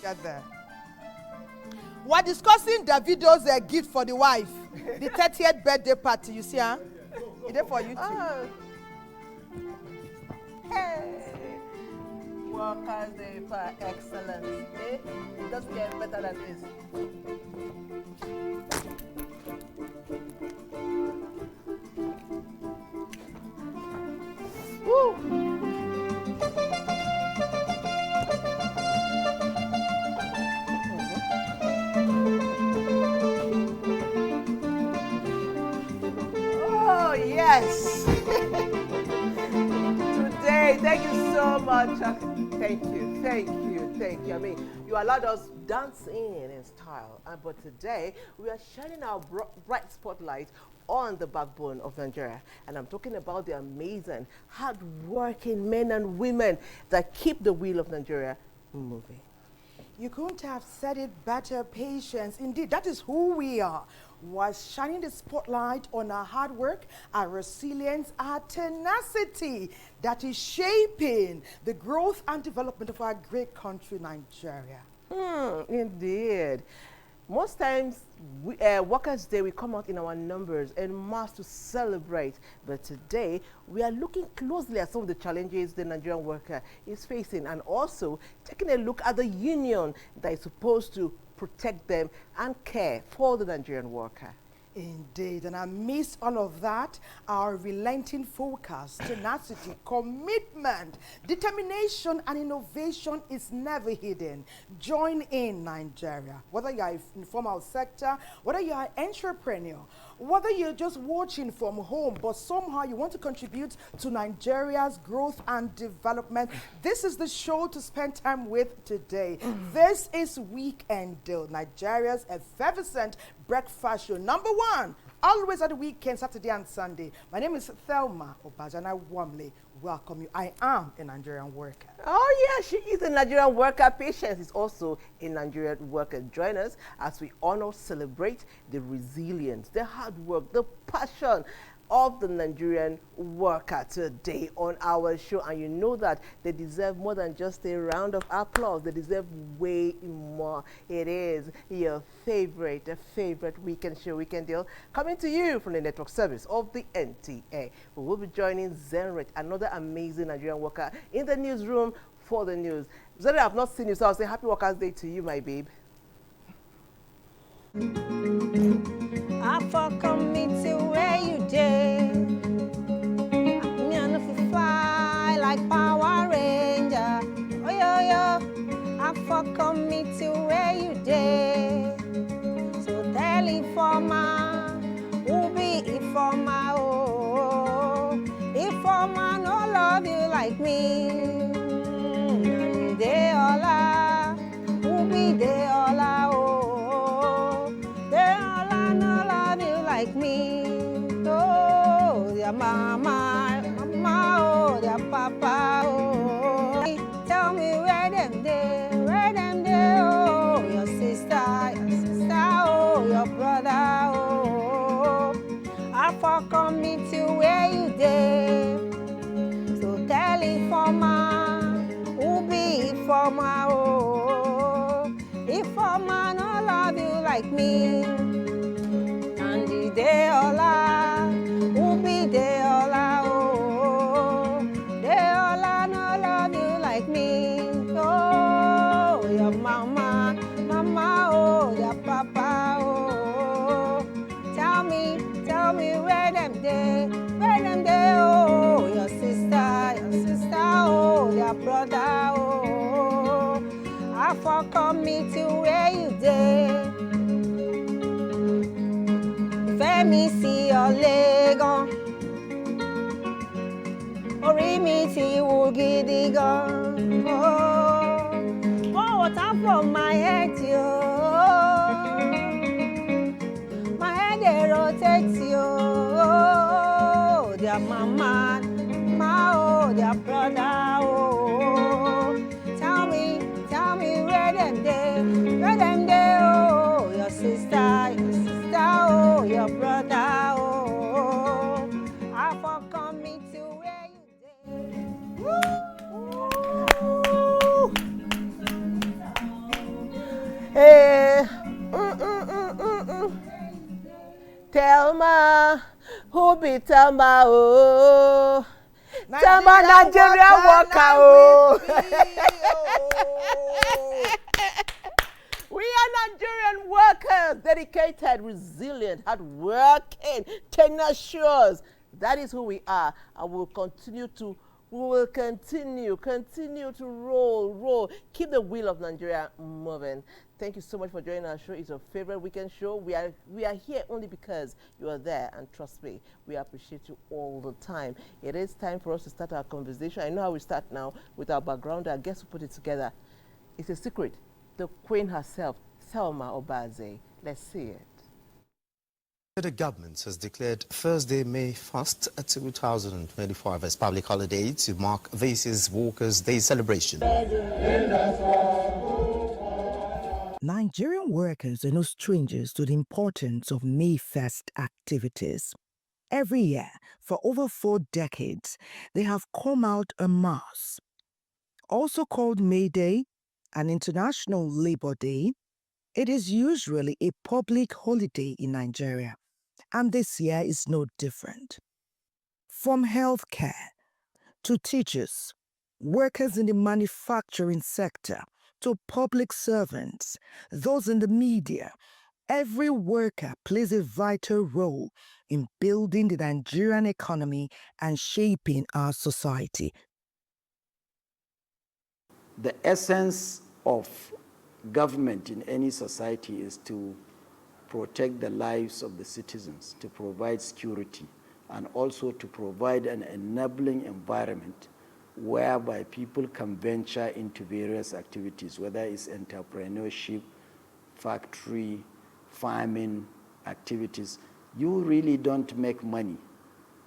Get there. We're discussing Davido's gift for the wife. The 30th birthday party, you see, huh? Is it for you too? Oh. Hey. Workers Day for excellence. Eh? It doesn't get better than this. Woo! Oh, yes. Today, thank you so much. Thank you, thank you, thank you. I mean, you allowed us dance in style. But today, we are shining our bright spotlight on the backbone of Nigeria. And I'm talking about the amazing, hard-working men and women that keep the wheel of Nigeria moving. You couldn't have said it better, Patience. Indeed, that is who we are. We're shining the spotlight on our hard work, our resilience, our tenacity that is shaping the growth and development of our great country, Nigeria. Indeed. Most times, Workers' Day, we come out in our numbers and mass to celebrate. But today, we are looking closely at some of the challenges the Nigerian worker is facing and also taking a look at the union that is supposed to protect them and care for the Nigerian worker. Indeed, and amidst all of that, our relenting focus, tenacity, commitment, determination, and innovation is never hidden. Join in Nigeria. Whether you are in the formal sector, whether you are an entrepreneur, whether you're just watching from home, but somehow you want to contribute to Nigeria's growth and development, this is the show to spend time with today. This is Weekend Deal, Nigeria's effervescent breakfast show. Number one, always at the weekend, Saturday and Sunday. My name is Thelma Obaja, and I warmly welcome you. I am a Nigerian worker. Oh yeah, she is a Nigerian worker. Patience is also a Nigerian worker. Join us as we honor, celebrate the resilience, the hard work, the passion of the Nigerian worker today on our show. And you know that they deserve more than just a round of applause. They deserve way more. It is your favorite weekend show, Weekend Deal, coming to you from the network service of the NTA. We will be joining Zenrit, another amazing Nigerian worker, in the newsroom for the news. Zenrit, I've not seen you, so I'll say happy Workers' Day to you, my babe. I for committee where you did. Me and if you fly like Power Ranger. Oh yo yo, I for committee where you did. So tell Informer, who be Informer? Oh, Informer no love you like me. And they all are, who be they all are? Oh, they all are no love you like me. Oh, their mama, mama, oh, their papa, oh. Tell me where them they, oh, your sister, oh, your brother, oh. I for committee where you dey. So tell Informer, who be Informer, oh. Informer no love you like me. And the day ola, who be day ola, oh. Day ola no love you like me. Oh, your mama, mama, oh, your papa, oh. Tell me where them day, oh, your sister, oh, your brother, oh. I for committee where you dey. Fẹ́mi sí ọ lẹ́gàn, orí mi ti wú gidi gan. Oh, pour water from my head, yo. My head dey rotate, yo. Oh, their mama, oh, their brother, oh. Tell me where them dey, oh, your sister, oh, your brother, oh. I for committee where you dey. Woo! Hey, Thelma, who be Thelma? Oh, Thelma, Nigerian worker. Oh. We are Nigerian workers, dedicated, resilient, hardworking, tenacious. That is who we are, and we will continue to roll, keep the wheel of Nigeria moving. Thank you so much for joining our show. It's your favorite weekend show. We are here only because you are there, and trust me, we appreciate you all the time. It is time for us to start our conversation. I know how we start now with our background. I guess we put it together. It's a secret. The Queen herself, Thelma Obaze. Let's see it. The government has declared Thursday, May 1st, 2025 as public holiday to mark this year's Workers' Day celebration. Nigerian workers are no strangers to the importance of May 1st activities. Every year, for over 4 decades, they have come out en masse. Also called May Day, an International Labour Day, it is usually a public holiday in Nigeria, and this year is no different. From healthcare to teachers, workers in the manufacturing sector, to public servants, those in the media, every worker plays a vital role in building the Nigerian economy and shaping our society. The essence of government in any society is to protect the lives of the citizens, to provide security, and also to provide an enabling environment whereby people can venture into various activities, whether it's entrepreneurship, factory, farming activities. You really don't make money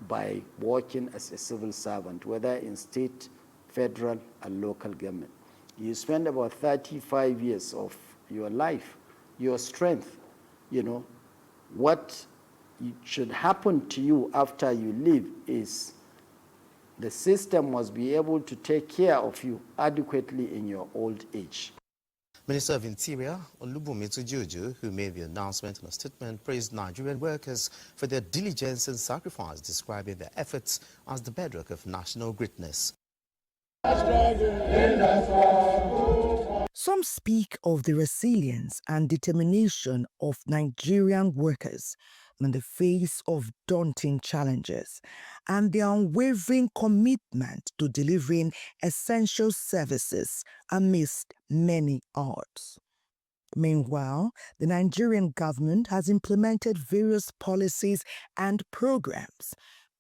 by working as a civil servant, whether in state, federal, and local government. You spend about 35 years of your life, your strength, what should happen to you after you leave is the system must be able to take care of you adequately in your old age. Minister of Interior, Olubunmi Tujuju, who made the announcement in a statement, praised Nigerian workers for their diligence and sacrifice, describing their efforts as the bedrock of national greatness. Some speak of the resilience and determination of Nigerian workers in the face of daunting challenges and their unwavering commitment to delivering essential services amidst many odds. Meanwhile, the Nigerian government has implemented various policies and programs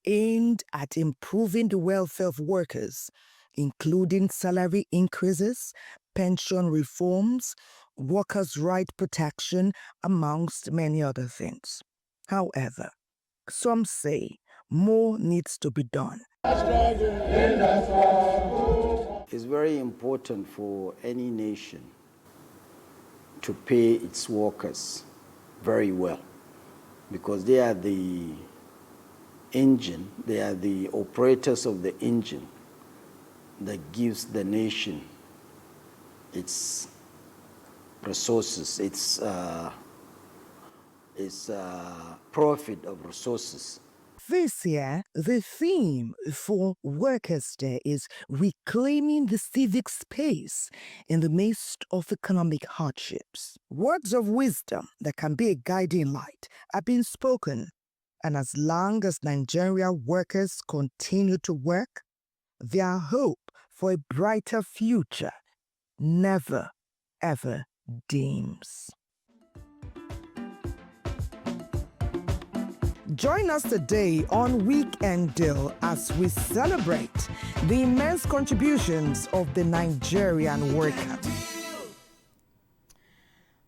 aimed at improving the welfare of workers, including salary increases, pension reforms, workers' right protection, amongst many other things. However, some say more needs to be done. It's very important for any nation to pay its workers very well, because they are the engine, they are the operators of the engine that gives the nation its resources, its profit of resources. This year, the theme for Workers' Day is reclaiming the civic space in the midst of economic hardships. Words of wisdom that can be a guiding light are being spoken, and as long as Nigerian workers continue to work, their hope for a brighter future never, ever dims. Join us today on Weekend Deal as we celebrate the immense contributions of the Nigerian worker.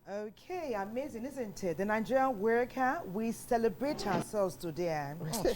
Okay, amazing, isn't it? The Nigerian worker, we celebrate ourselves today.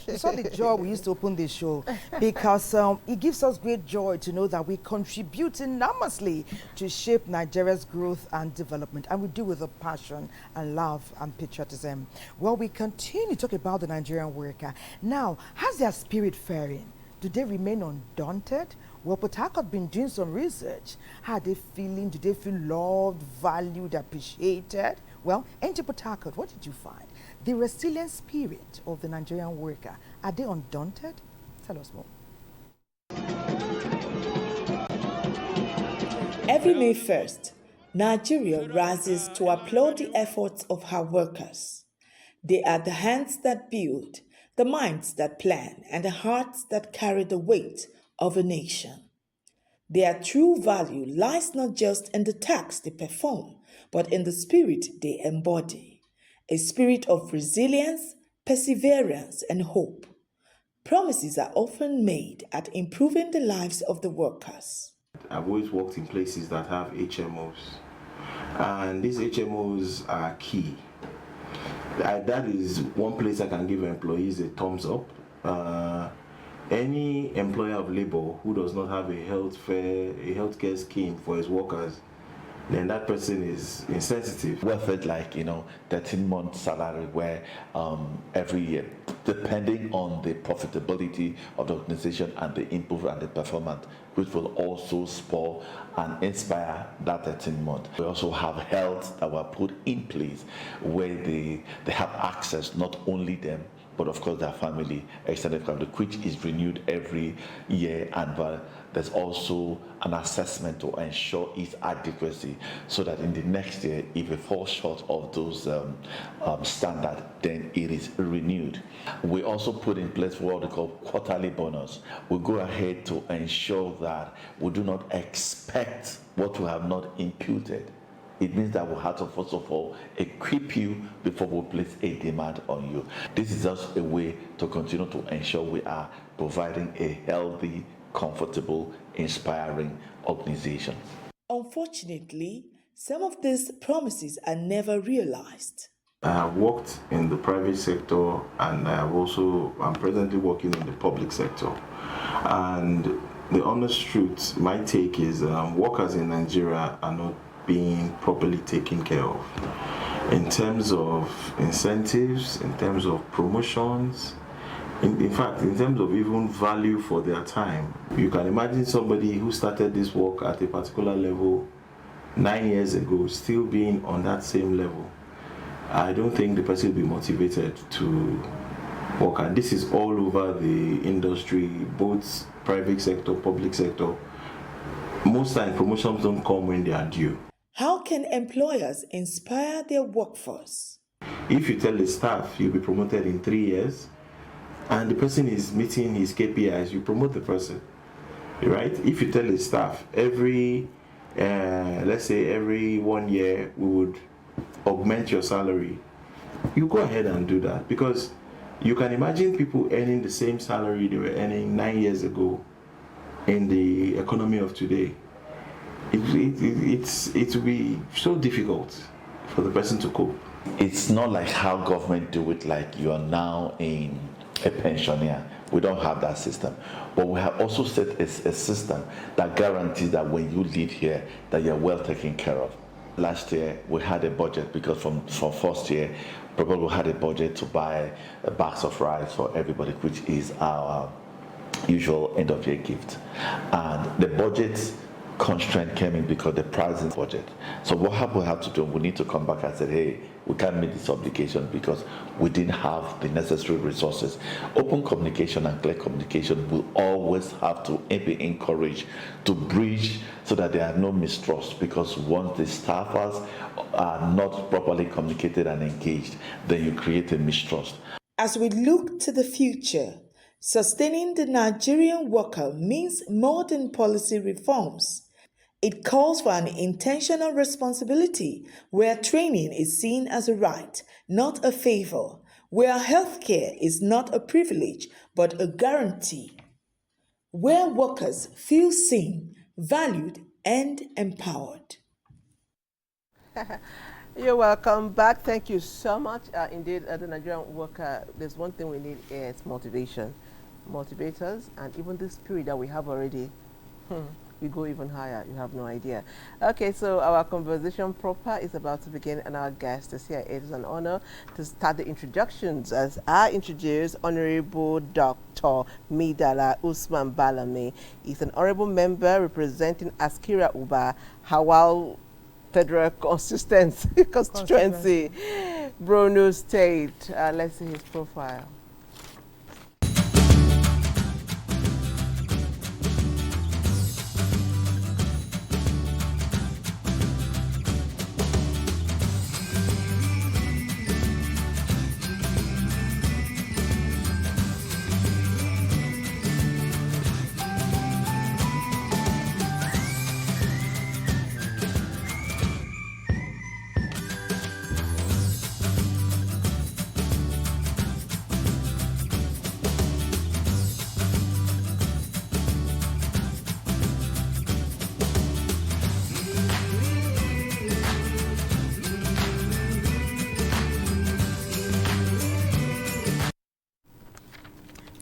You saw the joy we used to open this show, because it gives us great joy to know that we contribute enormously to shape Nigeria's growth and development, and we do with a passion and love and patriotism. Well, we continue to talk about the Nigerian worker. Now, how's their spirit faring? Do they remain undaunted, Well, Port Harcourt been doing some research. How are they feeling? Do they feel loved, valued, appreciated? Well, NTA Port Harcourt, what did you find? The resilient spirit of the Nigerian worker, are they undaunted? Tell us more. Every May 1st, Nigeria rises to applaud the efforts of her workers. They are the hands that build, the minds that plan, and the hearts that carry the weight of a nation. Their true value lies not just in the tasks they perform, but in the spirit they embody, a spirit of resilience, perseverance, and hope. Promises are often made at improving the lives of the workers. I've always worked in places that have HMOs, and these HMOs are key. That is one place I can give employees a thumbs up. Any employer of labor who does not have a healthcare scheme for his workers, then that person is insensitive. Worth it, like 13-month salary, where every year, depending on the profitability of the organization and the input and the performance, which will also spur and inspire that 13-month. We also have health that were put in place where they have access, not only them, but of course their family, extended family, which is renewed every year, and there's also an assessment to ensure its adequacy, so that in the next year, if it falls short of those standards, then it is renewed. We also put in place what we call quarterly bonus. We go ahead to ensure that we do not expect what we have not imputed. It means that we have to, first of all, equip you before we place a demand on you. This is just a way to continue to ensure we are providing a healthy, comfortable, inspiring organization. Unfortunately, some of these promises are never realized. I have worked in the private sector, and I'm presently working in the public sector. And the honest truth, my take is workers in Nigeria are not being properly taken care of in terms of incentives, in terms of promotions, in fact, in terms of even value for their time. You can imagine somebody who started this work at a particular level 9 years ago still being on that same level. I don't think the person will be motivated to work, and this is all over the industry, both private sector, public sector. Most times promotions don't come when they are due. How can employers inspire their workforce? If you tell the staff you'll be promoted in 3 years, and the person is meeting his KPIs, you promote the person, right? If you tell the staff let's say every 1 year we would augment your salary, you go ahead and do that, because you can imagine people earning the same salary they were earning 9 years ago in the economy of today. It will be so difficult for the person to cope. It's not like how government do it, like you are now in a pensioner. We don't have that system. But we have also set a system that guarantees that when you leave here, that you're well taken care of. Last year, we had a budget, because from first year, probably we had a budget to buy bags of rice for everybody, which is our usual end of year gift. And the budget constraint came in because the price is budget. So what we have to do, we need to come back and say, hey, we can't meet this obligation because we didn't have the necessary resources. Open communication and clear communication will always have to be encouraged to bridge, so that there are no mistrust, because once the staffers are not properly communicated and engaged, then you create a mistrust. As we look to the future, sustaining the Nigerian worker means more than policy reforms. It calls for an intentional responsibility, where training is seen as a right, not a favor, where healthcare is not a privilege, but a guarantee, where workers feel seen, valued, and empowered. You're welcome back. Thank you so much. Indeed, the Nigerian worker, there's one thing we need, is motivation. Motivators, and even the spirit that we have already. we go even higher. You have no idea. Okay, so our conversation proper is about to begin, and our guest is here. It is an honor to start the introductions as I introduce Honorable Dr. Midala Usman Balame. He's an honorable member representing Askira Uba, Hawal Federal Constituency, Borno State. Let's see his profile.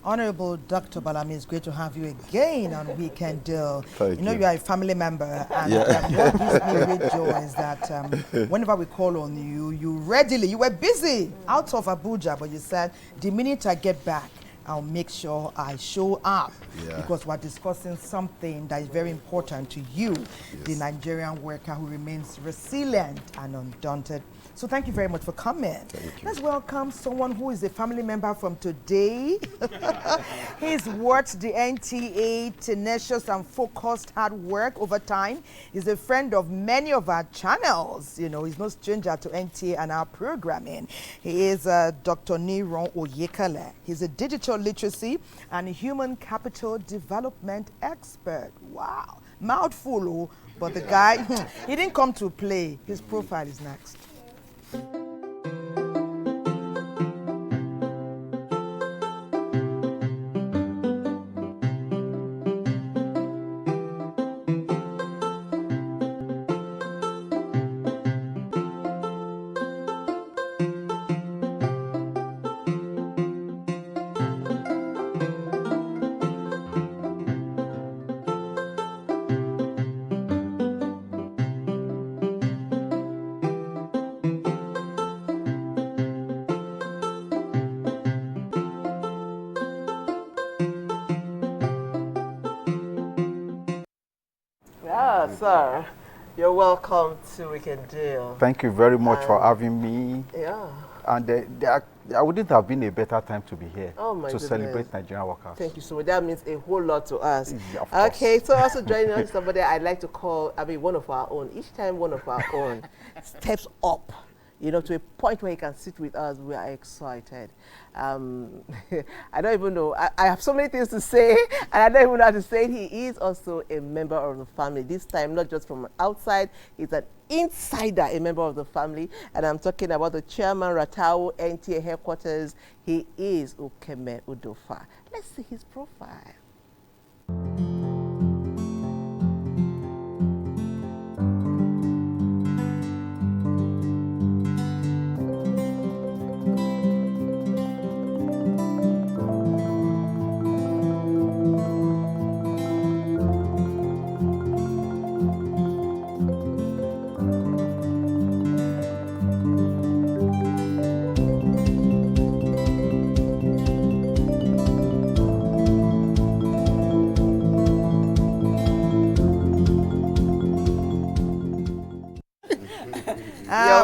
Honorable Dr. Balame, it's great to have you again on Weekend Deal. Thank you know you. You are a family member, and what gives me great joy is that whenever we call on you, you were busy out of Abuja, but you said, the minute I get back, I'll make sure I show up, because we're discussing something that is very important to you, the Nigerian worker who remains resilient and undaunted. So thank you very much for coming. Let's welcome someone who is a family member from today. He's worked the NTA, tenacious and focused hard work over time. He's a friend of many of our channels. You know, he's no stranger to NTA and our programming. He is Dr. Niron Oyekale. He's a digital literacy and human capital development expert. Wow, mouthful, but the guy, he didn't come to play. His profile is next. Sir, you're welcome to Weekend Deal. Thank you very much for having me. Yeah. And I wouldn't have been a better time to be here to celebrate Nigerian workers. Thank you so much. That means a whole lot to us. Yeah, of course. Okay, so also joining us somebody I'd like to call, one of our own. Each time one of our own steps up, you know, to a point where he can sit with us, we are excited. I don't even know. I have so many things to say, and I don't even know how to say it. He is also a member of the family. This time, not just from outside, he's an insider, a member of the family. And I'm talking about the chairman, Ratao, NTA headquarters. He is Ukeme Udofa. Let's see his profile.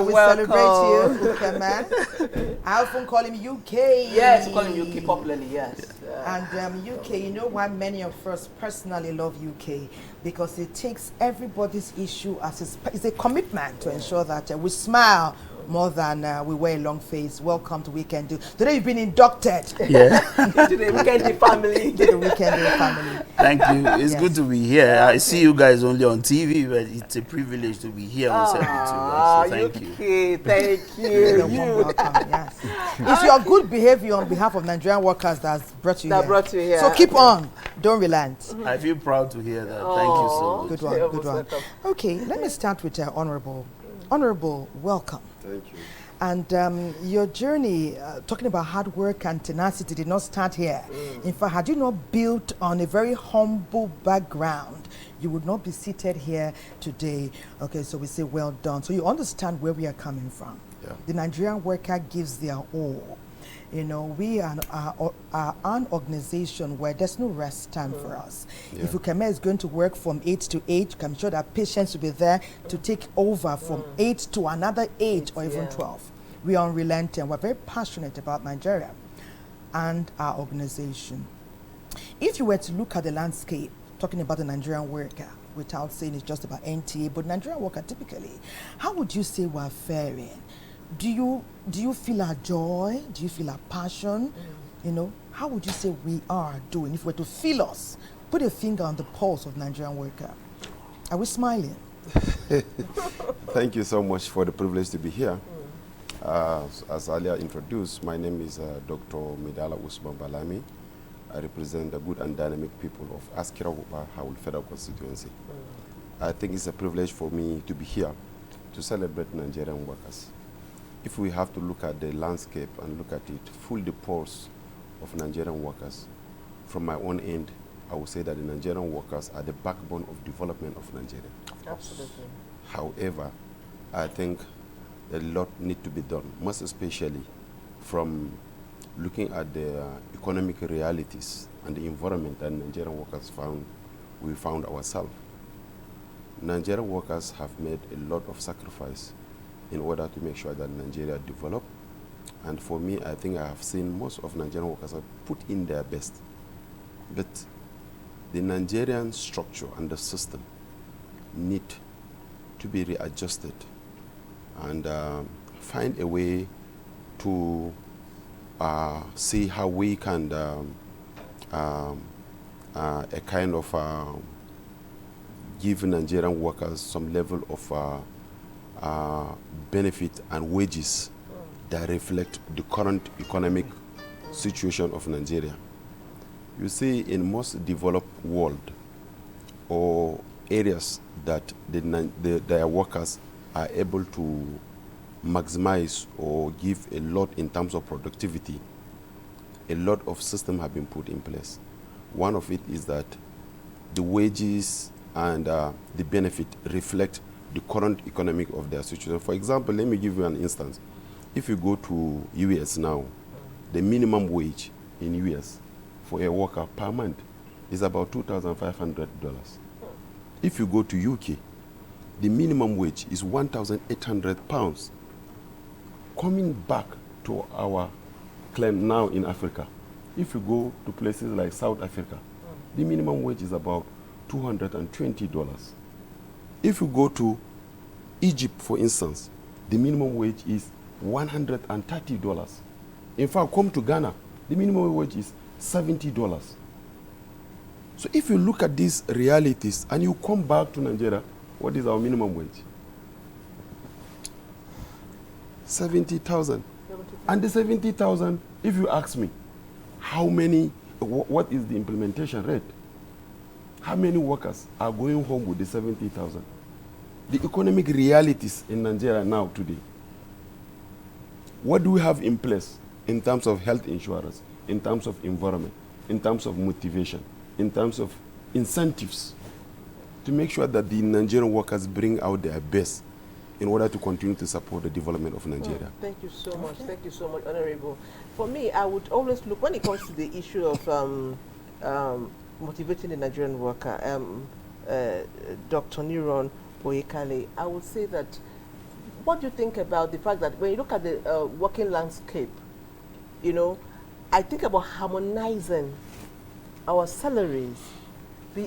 We celebrate you, UK man. I often call him UK. Yes, we call him UK popularly, yes. And UK, you know why many of us personally love UK? Because it takes everybody's issue as it's a commitment to ensure that we smile more than we wear a long face. Welcome to Weekend Deal. Today you've been inducted. Yeah. To the Weekend Deal family. To the Weekend Deal family. Thank you. It's good to be here. I see you guys only on TV, but it's a privilege to be here on 72. So thank you. Thank you. You're welcome, yes. It's your good behavior on behalf of Nigerian workers that's brought you here. So keep on. Don't relent. I feel proud to hear that. Thank you so much. Good one, good one. Okay, let me start with Honorable. Honorable, welcome. Thank you. And your journey, talking about hard work and tenacity, did not start here. In fact, had you not built on a very humble background, you would not be seated here today. Okay, so we say well done. So you understand where we are coming from. Yeah. The Nigerian worker gives their all. You know, we are an organization where there's no rest time for us. Yeah. If Ukeme is going to work from 8 to 8, you can be sure that patients will be there to take over from 8 to another 8 or even 12. We are unrelenting. We're very passionate about Nigeria and our organization. If you were to look at the landscape, talking about the Nigerian worker, without saying it's just about NTA, but Nigerian worker typically, how would you say we're faring? Do you feel our joy? Do you feel our passion? You know, how would you say we are doing? If we were to feel us, put a finger on the pulse of Nigerian worker. Are we smiling? Thank you so much for the privilege to be here. As earlier introduced, my name is Dr. Medala Usman Balami. I represent the good and dynamic people of Askira Howell Federal Constituency. I think it's a privilege for me to be here to celebrate Nigerian workers. If we have to look at the landscape and look at it, full the pulse of Nigerian workers, from my own end, I would say that the Nigerian workers are the backbone of development of Nigeria. Absolutely. However, I think a lot need to be done, most especially from looking at the economic realities and the environment that Nigerian workers we found ourselves. Nigerian workers have made a lot of sacrifice in order to make sure that Nigeria develop. And for me, I think I have seen most of Nigerian workers have put in their best. But the Nigerian structure and the system need to be readjusted and find a way to see how we can a kind of give Nigerian workers some level of benefit and wages that reflect the current economic situation of Nigeria. You see, in most developed world or areas that their workers are able to maximize or give a lot in terms of productivity, a lot of systems have been put in place. One of it is that the wages and the benefit reflect the current economic of their situation. For example, let me give you an instance. If you go to US now, the minimum wage in US for a worker per month is about $2,500. If you go to UK, the minimum wage is £1,800. Coming back to our claim now in Africa, if you go to places like South Africa, the minimum wage is about $220. If you go to Egypt, for instance, the minimum wage is $130. In fact, come to Ghana, the minimum wage is $70. So if you look at these realities and you come back to Nigeria, what is our minimum wage? 70,000. And the 70,000, if you ask me, how many, what is the implementation rate? How many workers are going home with the 70,000? The economic realities in Nigeria now today. What do we have in place in terms of health insurance, in terms of environment, in terms of motivation, in terms of incentives to make sure that the Nigerian workers bring out their best in order to continue to support the development of Nigeria? Thank you so much. Thank you so much, Honorable. For me, I would always look, when it comes to the issue of motivating the Nigerian worker, Dr. Niron Boyekale, I would say that, what do you think about the fact that when you look at the working landscape, you know, I think about harmonizing our salaries.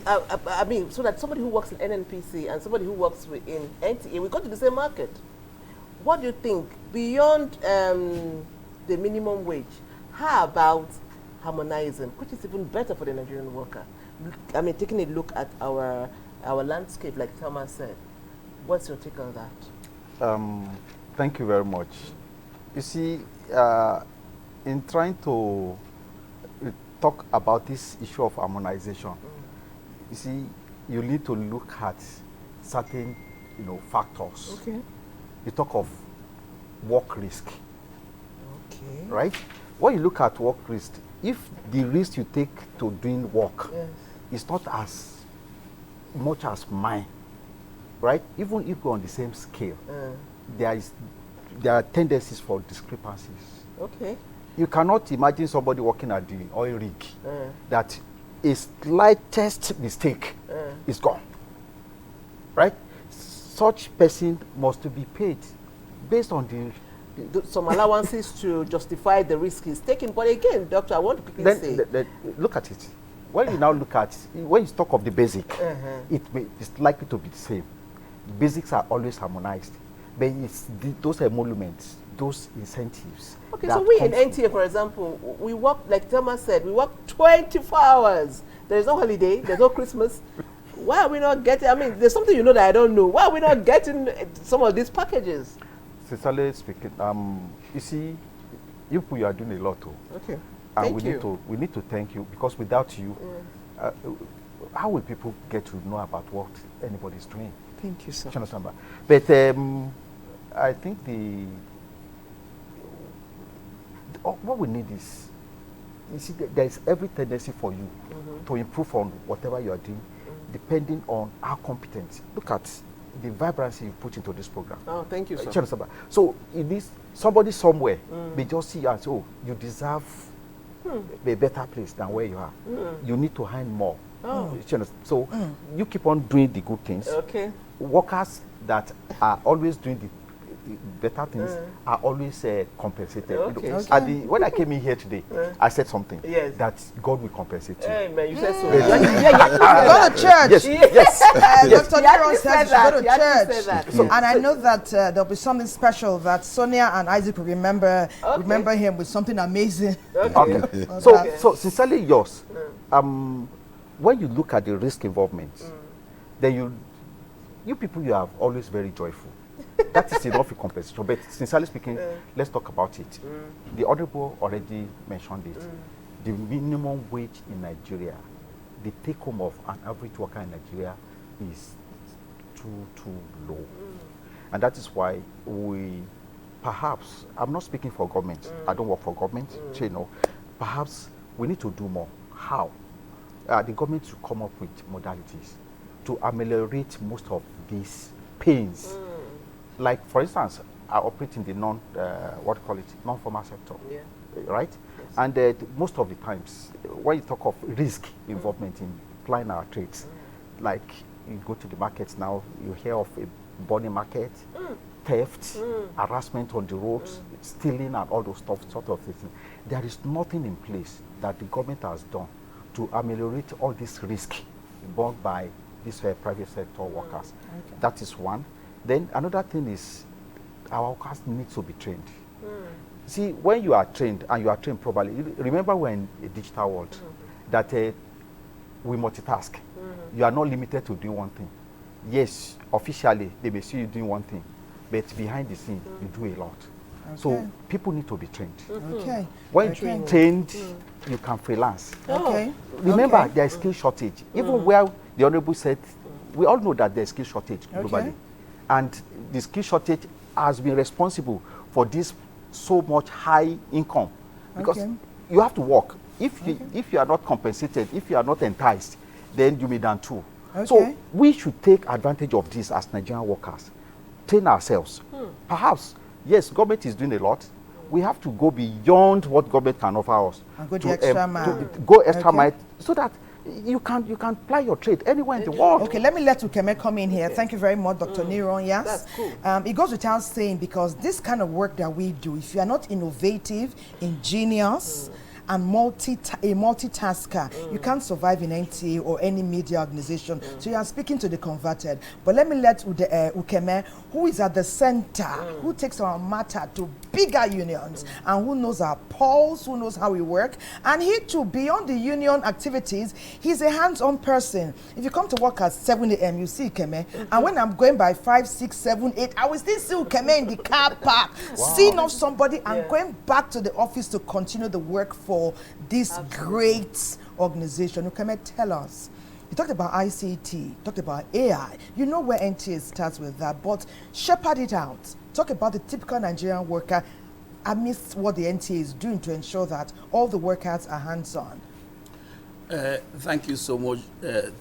I mean, so that somebody who works in NNPC and somebody who works in NTA, we go to the same market. What do you think, beyond the minimum wage, how about harmonizing, which is even better for the Nigerian worker? I mean, taking a look at our landscape, like Thomas said. What's your take on that? Thank you very much. You see, in trying to talk about this issue of harmonization, you see, you need to look at certain, factors. Okay. You talk of work risk. Okay. Right? When you look at work risk, if the risk you take to doing work is not as much as mine, right? Even if we're on the same scale, there are tendencies for discrepancies. Okay. You cannot imagine somebody working at the oil rig that a slightest mistake is gone, right? Such person must be paid based on some allowances to justify the risk he's taking. But again, doctor, I want to quickly say, look at it. When you now look at, when you talk of the basic, it's likely to be the same. Basics are always harmonized, but it's those emoluments, those incentives. Okay, so we in NTA, for example, we work, like Thomas said, we work 24 hours. There's no holiday, there's no Christmas. Why are we not getting, I mean, there's something you know that I don't know. Why are we not getting some of these packages? Sincerely speaking, you see, you are doing a lot too. Okay. And we need to thank you, because without you, how will people get to know about what anybody is doing? Thank you, sir. But I think what we need is, you see, there is every tendency for you to improve on whatever you are doing, depending on how competent. Look at the vibrancy you put into this program. Oh, thank you, sir. So it is somebody somewhere may just see you and say, oh, you deserve a better place than where you are. You need to earn more. So you keep on doing the good things. Okay. Workers that are always doing the better things are always compensated. Okay. You know, when I came in here today, I said something that God will compensate you. Amen. You said so. Go to church. Yes. Dr. Nero says you go to church. So, and I know that there'll be something special that Sonia and Isaac will remember him with something amazing. Okay. So sincerely yours. When you look at the risk involvement, then you people, you are always very joyful. That is enough for compensation. But sincerely speaking, let's talk about it. The Honorable already mentioned it. The minimum wage in Nigeria, the take home of an average worker in Nigeria is too low. And that is why perhaps, I'm not speaking for government. I don't work for government. So, you know, perhaps we need to do more. How? The government should come up with modalities to ameliorate most of these pains. Like, for instance, I operate in the non-formal sector, right? Yes. And most of the times, when you talk of risk involvement in plying our trades, like you go to the markets now, you hear of a burning market, theft, harassment on the roads, stealing and all those sort of things. There is nothing in place that the government has done to ameliorate all this risk borne by these private sector workers. Okay. That is one. Then another thing is our workers need to be trained. See, when you are trained and you are trained properly, remember we're in a digital world that we multitask. You are not limited to doing one thing. Yes, officially they may see you doing one thing, but behind the scene you do a lot. Okay. So people need to be trained. Okay. When you're trained, you can freelance. Okay. Remember, there is skill shortage. Even where the Honorable said, we all know that there is skill shortage globally. And the skill shortage has been responsible for this so much high income. Because you have to work. If you are not compensated, if you are not enticed, then you may down too. So we should take advantage of this as Nigerian workers. Train ourselves. Perhaps, yes, government is doing a lot. We have to go beyond what government can offer us. And go the extra mile. To go extra mile so that you can ply your trade anywhere in the world. Okay, let me let Ukeme come in here. Thank you very much, Dr. Nero. Yes, that's cool. It goes without saying, because this kind of work that we do, if you are not innovative, ingenious, and multitasker, you can't survive in NTA or any media organization. So you are speaking to the converted. But let me let Ukeme, who is at the center, who takes our matter to bigger unions, and who knows our pulse, who knows how we work. And he too, beyond the union activities, he's a hands-on person. If you come to work at 7 a.m., you see Ukeme. And when I'm going by 5, 6, 7, 8, I will still see Ukeme in the car park, seeing off somebody and going back to the office to continue the work for this great organization. Ukeme, tell us. You talked about ICT, talked about AI. You know where NTA starts with that, but shepherd it out. talk about the typical Nigerian worker amidst what the NTA is doing to ensure that all the workers are hands-on. Thank you so much,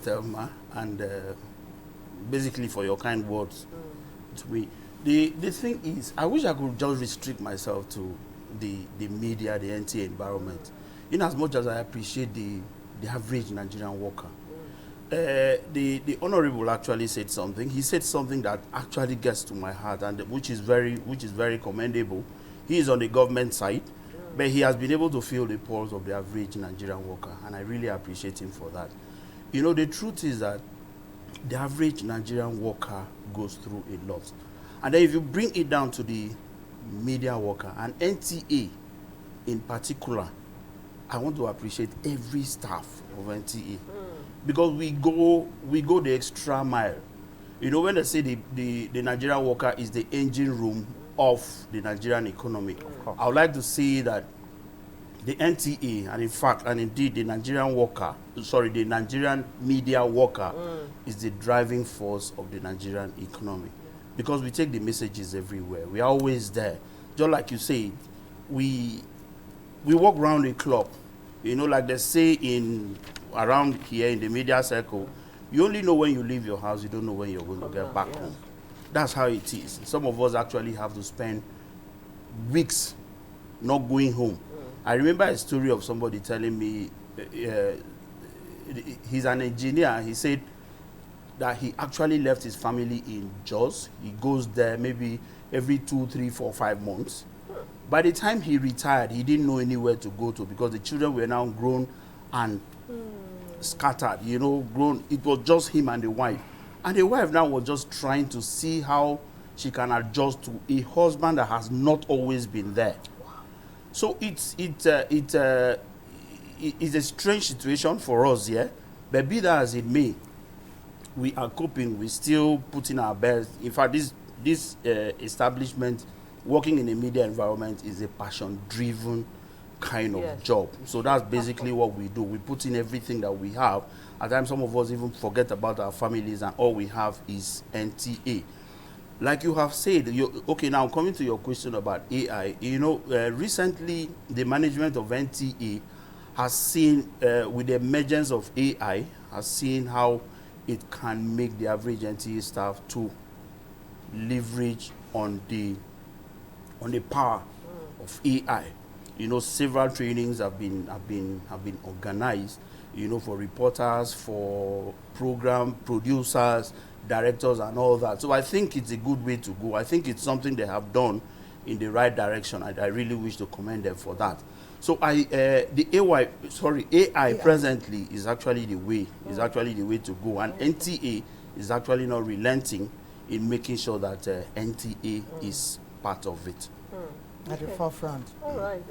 Thelma, and basically for your kind words to me. The thing is, I wish I could just restrict myself to the media, the NTA environment, in as much as I appreciate the average Nigerian worker. The Honorable actually said something. He said something that actually gets to my heart, and which is very commendable. He is on the government side, but he has been able to feel the pulse of the average Nigerian worker, and I really appreciate him for that. You know, the truth is that the average Nigerian worker goes through a lot. And then if you bring it down to the media worker, and NTA in particular, I want to appreciate every staff of NTA. Because we go the extra mile. You know, when they say the Nigerian worker is the engine room of the Nigerian economy, I would like to say that the NTA, and in fact, and indeed the Nigerian media worker is the driving force of the Nigerian economy. Because we take the messages everywhere. We are always there. Just like you said, we walk around the clock. You know, like they say around here in the media circle, you only know when you leave your house, you don't know when you're going to get back home. That's how it is. Some of us actually have to spend weeks not going home. I remember a story of somebody telling me, he's an engineer, he said that he actually left his family in Jos. He goes there maybe every 2, 3, 4, 5 months. By the time he retired, he didn't know anywhere to go to because the children were now grown and scattered, you know, grown. It was just him and the wife. And the wife now was just trying to see how she can adjust to a husband that has not always been there. So it's a strange situation for us here, but be that as it may, we are coping. We still put in our best. In fact, this establishment, working in a media environment, is a passion-driven kind of job. So that's basically what we do. We put in everything that we have. At times, some of us even forget about our families, and all we have is NTA. Like you have said, okay, now coming to your question about AI, you know, recently the management of NTA has seen, with the emergence of AI, has seen how it can make the average NTA staff to leverage on the power of AI. You know, several trainings have been organized, you know, for reporters, for program producers, directors, and all that. So I think it's a good way to go. I think it's something they have done in the right direction. I really wish to commend them for that. So AI presently is actually the way to go, and NTA is actually not relenting in making sure that NTA is part of it. At the forefront. All right.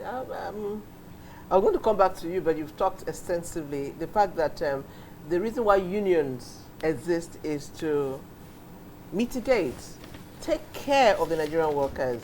I'm going to come back to you, but you've talked extensively. The fact that the reason why unions exist is to mitigate, take care of the Nigerian workers,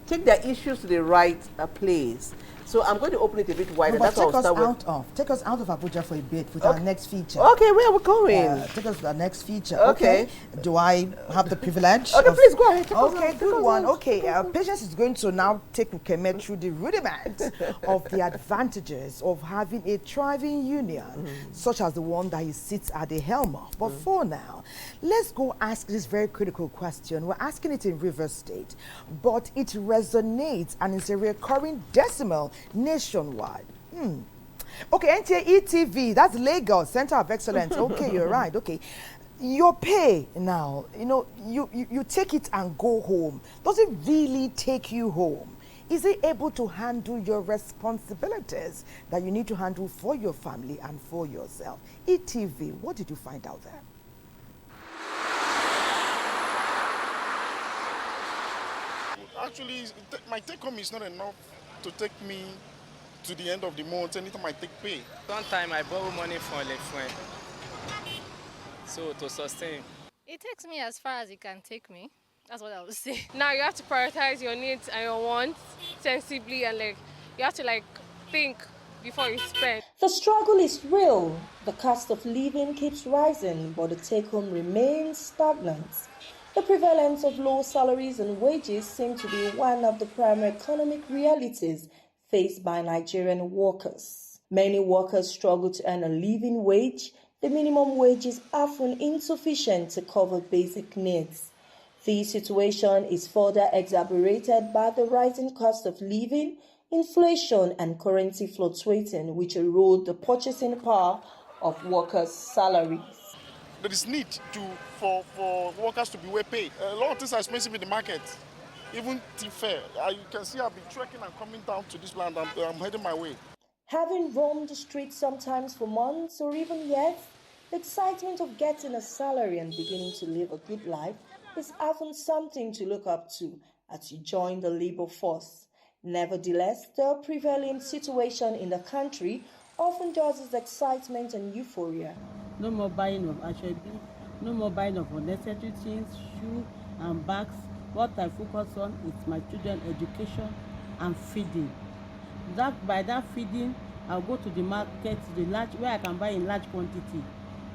take their issues to the right place. So I'm going to open it a bit wider. No, take us out of Abuja for a bit with our next feature. Okay, where are we going? Take us to our next feature. Okay. Do I have the privilege? Okay, please go ahead. Okay, good one. Okay, Patience is going to now take Ukeme through the rudiments of the advantages of having a thriving union, such as the one that he sits at the helm of. But for now, let's go ask this very critical question. We're asking it in Rivers State, but it resonates and is a recurring decimal nationwide. Okay, NTA ETV, that's Lagos, Center of Excellence. Okay, you're right. Okay. Your pay now, you know, you take it and go home. Does it really take you home? Is it able to handle your responsibilities that you need to handle for your family and for yourself? ETV, what did you find out there? Actually, my take home is not enough to take me to the end of the month anytime I take pay. Sometimes I borrow money from a friend, so to sustain. It takes me as far as it can take me. That's what I would say. Now you have to prioritize your needs and your wants sensibly, and you have to think before you spend. The struggle is real. The cost of living keeps rising, but the take-home remains stagnant. The prevalence of low salaries and wages seem to be one of the primary economic realities faced by Nigerian workers. Many workers struggle to earn a living wage. The minimum wage is often insufficient to cover basic needs. The situation is further exacerbated by the rising cost of living, inflation, and currency fluctuating, which erode the purchasing power of workers' salaries. There is need for workers to be well paid. A lot of things are expensive in the market, even tea fare. You can see I've been trekking and coming down to this land. I'm heading my way. Having roamed the streets sometimes for months or even years, the excitement of getting a salary and beginning to live a good life is often something to look up to as you join the labor force. Nevertheless, the prevailing situation in the country often causes excitement and euphoria. No more buying of Ashobi, no more buying of unnecessary things, shoes and bags. What I focus on is my children's education and feeding. By that feeding, I'll go to the market, where I can buy in large quantity.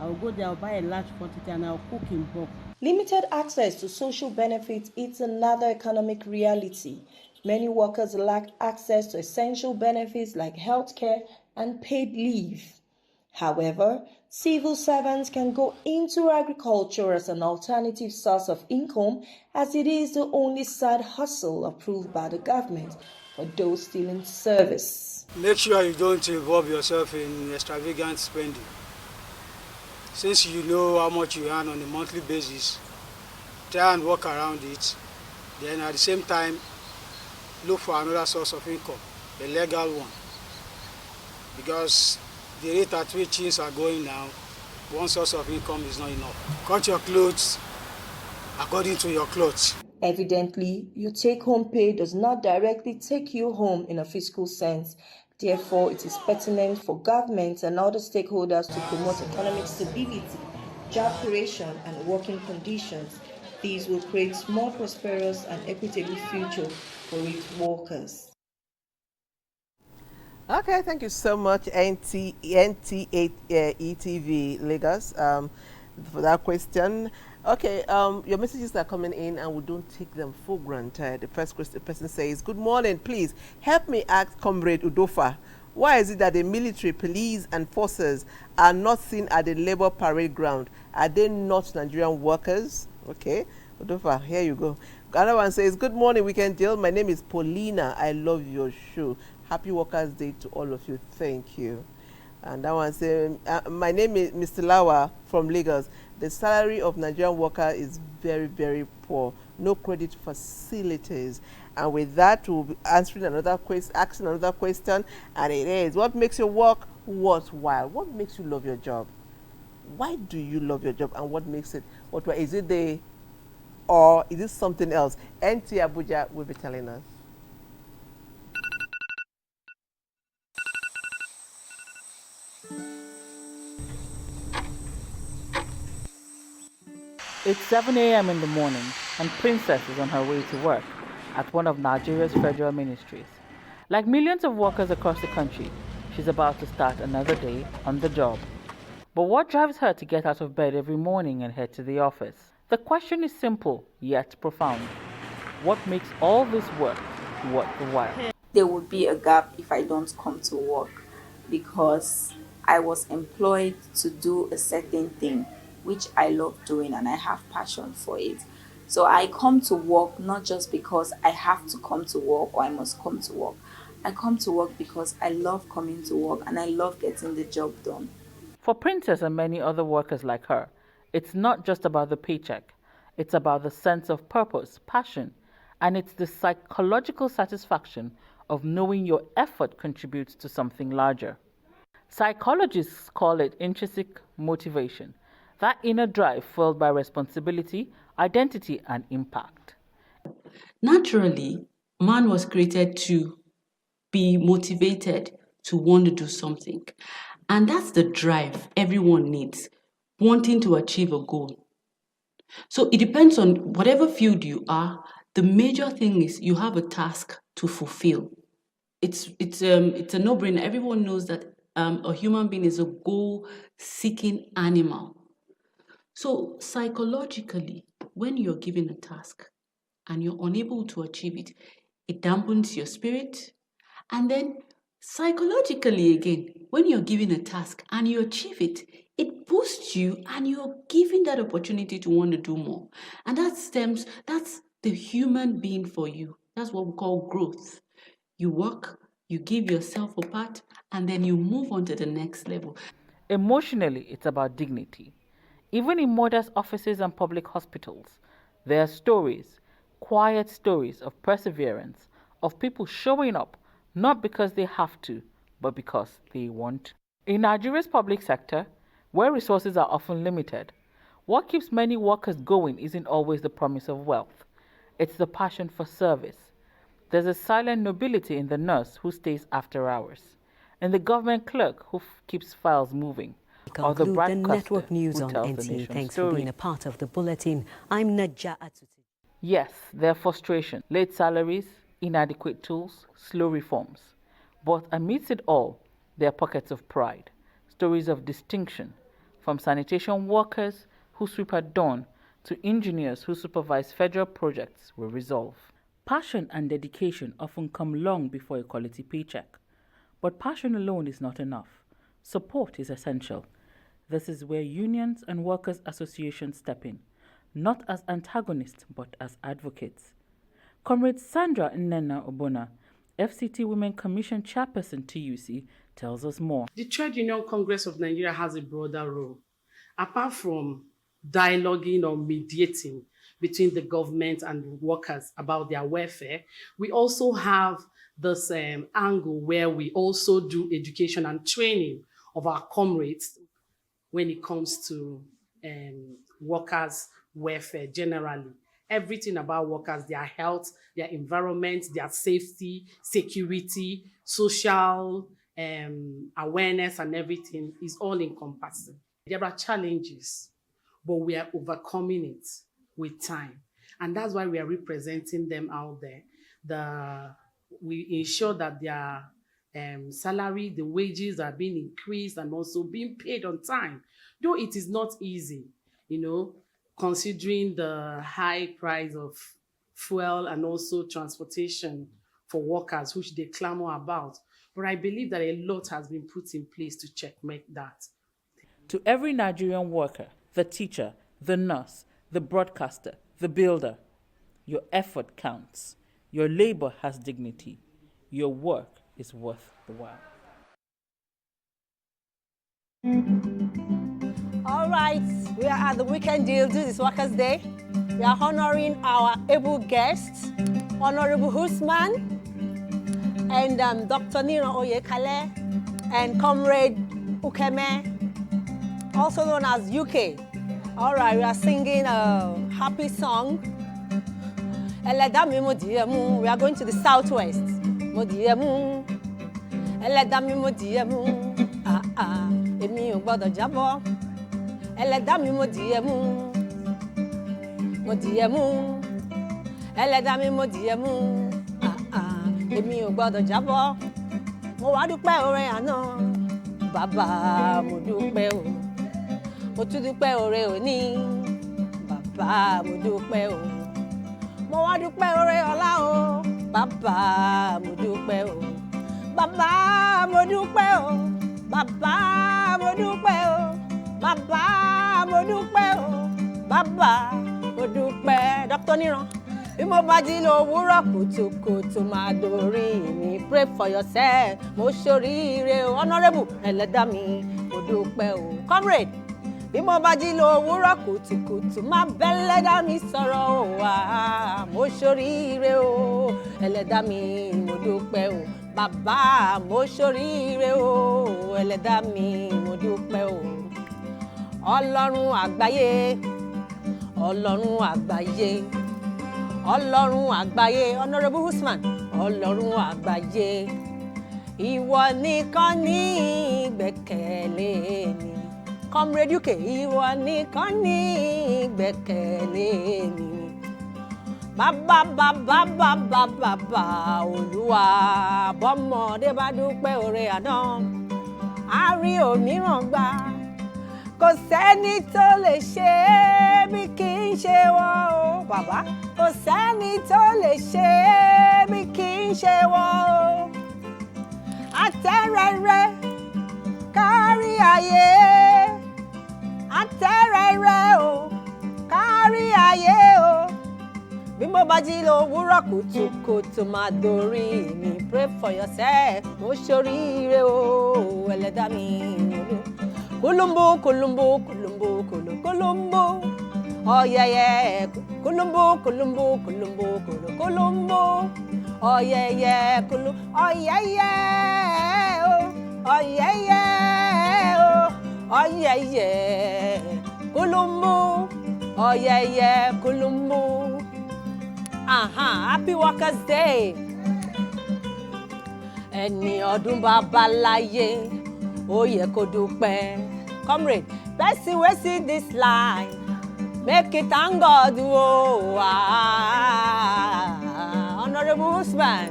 I'll go there, I'll buy a large quantity, and I'll cook in bulk. Limited access to social benefits is another economic reality. Many workers lack access to essential benefits like healthcare and paid leave. However, civil servants can go into agriculture as an alternative source of income, as it is the only side hustle approved by the government for those still in service. Make sure you don't involve yourself in extravagant spending. Since you know how much you earn on a monthly basis, try and work around it. Then at the same time, look for another source of income, a legal one. Because the rate at which things are going now, one source of income is not enough. Cut your clothes according to your clothes. Evidently, your take-home pay does not directly take you home in a fiscal sense. Therefore, it is pertinent for governments and other stakeholders to promote economic stability, job creation, and working conditions. These will create more prosperous and equitable future for its workers. Okay, thank you so much, NTA ETV Lagos, for that question. Okay, your messages are coming in and we don't take them for granted. The first person says, good morning, please help me ask Comrade Udofa, why is it that the military, police and forces are not seen at the labor parade ground? Are they not Nigerian workers? Okay, Udofa, here you go. Another one says, good morning, Weekend Deal. My name is Paulina. I love your show. Happy Workers' Day to all of you. Thank you. And that one says, my name is Mr. Lawa from Lagos. The salary of Nigerian worker is very, very poor. No credit facilities. And with that, we'll be answering another question, asking another question. And it is, what makes your work worthwhile? What makes you love your job? Why do you love your job? And what makes it worthwhile? Is it or is it something else? NTA Abuja will be telling us. It's 7 a.m. in the morning, and Princess is on her way to work at one of Nigeria's federal ministries. Like millions of workers across the country, she's about to start another day on the job. But what drives her to get out of bed every morning and head to the office? The question is simple, yet profound. What makes all this work worth the while? There would be a gap if I don't come to work, because I was employed to do a certain thing which I love doing and I have passion for it. So I come to work not just because I have to come to work or I must come to work. I come to work because I love coming to work and I love getting the job done. For Princess and many other workers like her, it's not just about the paycheck. It's about the sense of purpose, passion, and it's the psychological satisfaction of knowing your effort contributes to something larger. Psychologists call it intrinsic motivation, that inner drive fueled by responsibility, identity, and impact. Naturally, man was created to be motivated to want to do something. And that's the drive everyone needs, wanting to achieve a goal. So it depends on whatever field you are. The major thing is you have a task to fulfill. It's a no-brainer. Everyone knows that a human being is a goal-seeking animal. So psychologically, when you're given a task and you're unable to achieve it, it dampens your spirit. And then psychologically again, when you're given a task and you achieve it, it boosts you and you're given that opportunity to want to do more. And that's the human being for you. That's what we call growth. You work, you give yourself a part, and then you move on to the next level. Emotionally, it's about dignity. Even in mothers' offices and public hospitals, there are stories, quiet stories of perseverance, of people showing up, not because they have to, but because they want. In Nigeria's public sector, where resources are often limited, what keeps many workers going isn't always the promise of wealth. It's the passion for service. There's a silent nobility in the nurse who stays after hours, and the government clerk who keeps files moving, or the Conclude the network broadcaster news who on tells the NTA. nation's Thanks story. for being a part of the bulletin. I'm Naja Atuti. Yes, there are frustrations, late salaries, inadequate tools, slow reforms. But amidst it all, there are pockets of pride, stories of distinction, from sanitation workers who sweep at dawn to engineers who supervise federal projects will resolve. Passion and dedication often come long before a quality paycheck. But passion alone is not enough. Support is essential. This is where unions and workers' associations step in, not as antagonists, but as advocates. Comrade Sandra Nnenna Obona, FCT Women Commission Chairperson TUC, tells us more. The Trade Union Congress of Nigeria has a broader role. Apart from dialoguing or mediating between the government and workers about their welfare, we also have this angle where we also do education and training of our comrades when it comes to workers' welfare generally. Everything about workers, their health, their environment, their safety, security, social awareness and everything is all encompassing. There are challenges, but we are overcoming it with time. And that's why we are representing them out there. We ensure that their salary, the wages are being increased and also being paid on time. Though it is not easy, considering the high price of fuel and also transportation for workers, which they clamor about. But I believe that a lot has been put in place to checkmate that. To every Nigerian worker, the teacher, the nurse, the broadcaster, the builder, your effort counts. Your labor has dignity. Your work is worth the while. All right, we are at the weekend deal. This is Workers' Day. We are honoring our able guests, Honorable Usman and Dr. Nino Oyekale and Comrade Ukeme, also known as UK. All right, we are singing a happy song. We are going to the southwest. Èmi ò gbọ́dọ̀ jábọ́, ẹlẹ́dàá mi mo dìé mú, ẹlẹ́dàá mi mo dìé mú, èmi ò gbọ́dọ̀ jábọ́. Mo wá dúpẹ́ oore àná, bàbá mo dúpẹ́ o, mo tún dúpẹ́ oore òní, bàbá mo dúpẹ́ o. Mo wá dúpẹ́ oore ọ̀la o, bàbá mo dúpẹ́ o, bàbá mo dúpẹ́ o. Bàbá mo dúpẹ́ o, bàbá mo dúpẹ́ o, bàbá mo dúpẹ́. Dr. Niran, bí mo bá jí lówùúrọ̀ kùtùkùtù máa dorí mi. Pray for yourself, mo ṣoríire o. Honourable ẹlẹ́dàá mi, mo dúpẹ́ o. Comrade, bí mo bá jí lówùúrọ̀ kùtùkùtù máa bẹ́lẹ́dàá mi sọ̀rọ̀ o. Mo ṣoríire o, ẹlẹ́dàá mi, mo dúpẹ́ o. Bàbá mo ṣoríire o, ẹlẹ́dàá mi mo dúpẹ́ o. Ọlọ́run àgbáyé, Ọlọ́run àgbáyé, Ọlọ́run àgbáyé, Honourable Usman, Ọlọ́run àgbáyé. Ìwọ nìkan ní ìgbẹ́kẹ̀lé mi. Comrade UK, ìwọ nìkan ní ìgbẹ́kẹ̀lé mi. Bàbá bàbá bàbá bàbá Olúwa, bọ́mọdé bá dúpẹ́ oore àná, á rí òmíràn gbà. kò sẹ́ni tó lè ṣe é bí kì í ṣe wọ́n o bàbá kò sẹ́ni tó lè ṣe é bí kì í ṣe wọ́n o àtẹ́rẹrẹ kárí ayé àtẹ́rẹrẹ o kárí ayé o bí mo bá jí lówùúrọ̀ kùtùkùtù máa dorí mi pray for yourself mo ṣoríire o ẹlẹ́dàá mi ìrìnlẹ̀ kulumbu kulumbu kulumbu kulu kulumbu ọ̀yẹ̀yẹ̀ kulumbu kulumbu kulumbu kulu kulumbu ọ̀yẹ̀yẹ̀ kulu ọ̀yẹ̀yẹ̀ o ọ̀yẹ̀yẹ̀ o ọ̀yẹ̀yẹ̀ kulumbu ọ̀yẹ̀yẹ̀ kulumbu. Happy Workers' Day. Ẹni ọdún bàbá láyé ó yẹ kó dúpẹ́. Comrade, person wey see this life make it thank God o. Honourable Usman.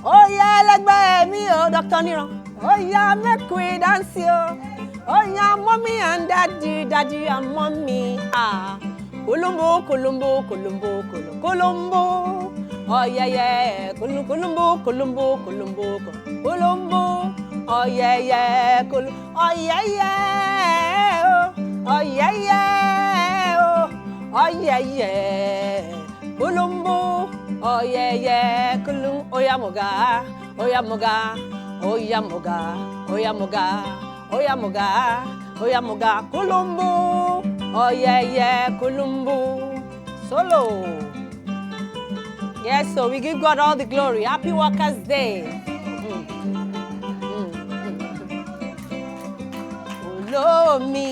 Ó yẹ ẹlẹgbẹ́ mi o, Dr. Niran. Ó yẹ make we dance o. Ó yẹ mommy and daddy and mommy. Kulumbu, kulumbu, kulumbu, kulumbu. Oh yeah yeah, kulumbu, kulumbu, kulumbu, kulumbu. Oh yeah yeah, oh yeah yeah, oh yeah yeah, oh yeah yeah. Kulumbu, oh yeah yeah, kulum. Oh yeah moga, oh yeah moga, oh yeah moga, oh yeah moga, oh yeah moga, oh yeah moga. Kulumbu. Oh yeah, yeah, kulumbu. Solo. Yes, so we give God all the glory. Happy Workers' Day. Olómi,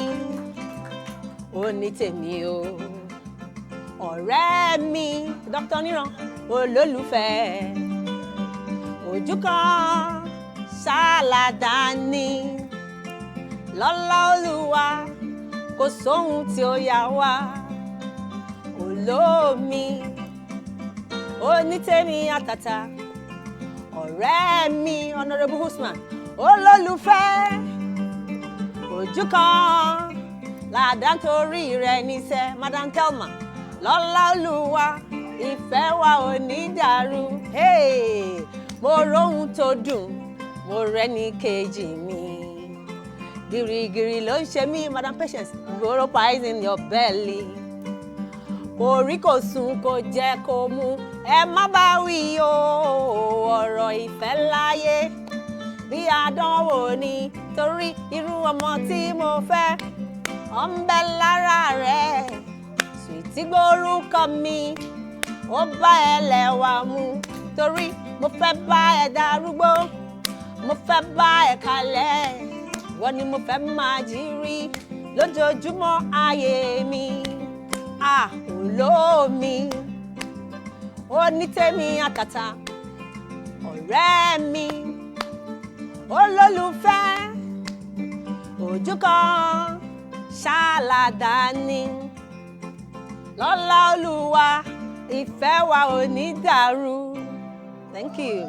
onítèmi o. Ọ̀rẹ́ mi, Dr. Niran, olólùfẹ́. Ojú kan ṣàlàdání. Lọ́lá Olúwa. Kò sóhun tí ó yà wá olómi onítèmi àtàtà ọ̀rẹ́ mi Honourable Usman olólùfẹ́ ojú kan làdá torí rẹ̀ níṣẹ́ Madam Kelma lọ́lá Olúwa ìfẹ́ wa ò ní dàrú mo róhun tó dùn mo rẹ́ni kejì mi. Giri ló ń ṣe mí, Madam Patience, gbòòrò pies in your belly. Kò rí kò sùn kò jẹ kò mu, ẹ má bá wí o, ọ̀rọ̀ ìfẹ́ láyé. Bí àdánwò ni torí irú ọmọ tí mo fẹ́, ó ń bẹ lára rẹ̀. Sweetie gbórúkọ mi, ó bá ẹlẹ́wà mu, torí mo fẹ́ bá ẹ darúgbó, mo fẹ́ bá ẹ kalẹ̀. Wọ́n ní mo fẹ́ máa jí rí lójoojúmọ́ ayé mi. Olómi, onítèmi àtàtà, ọ̀rẹ́ mi, olólùfẹ́, ojú kan ṣàlàdání. Lọ́lá Olúwa, ìfẹ́ wa ò ní dàrú. Thank you.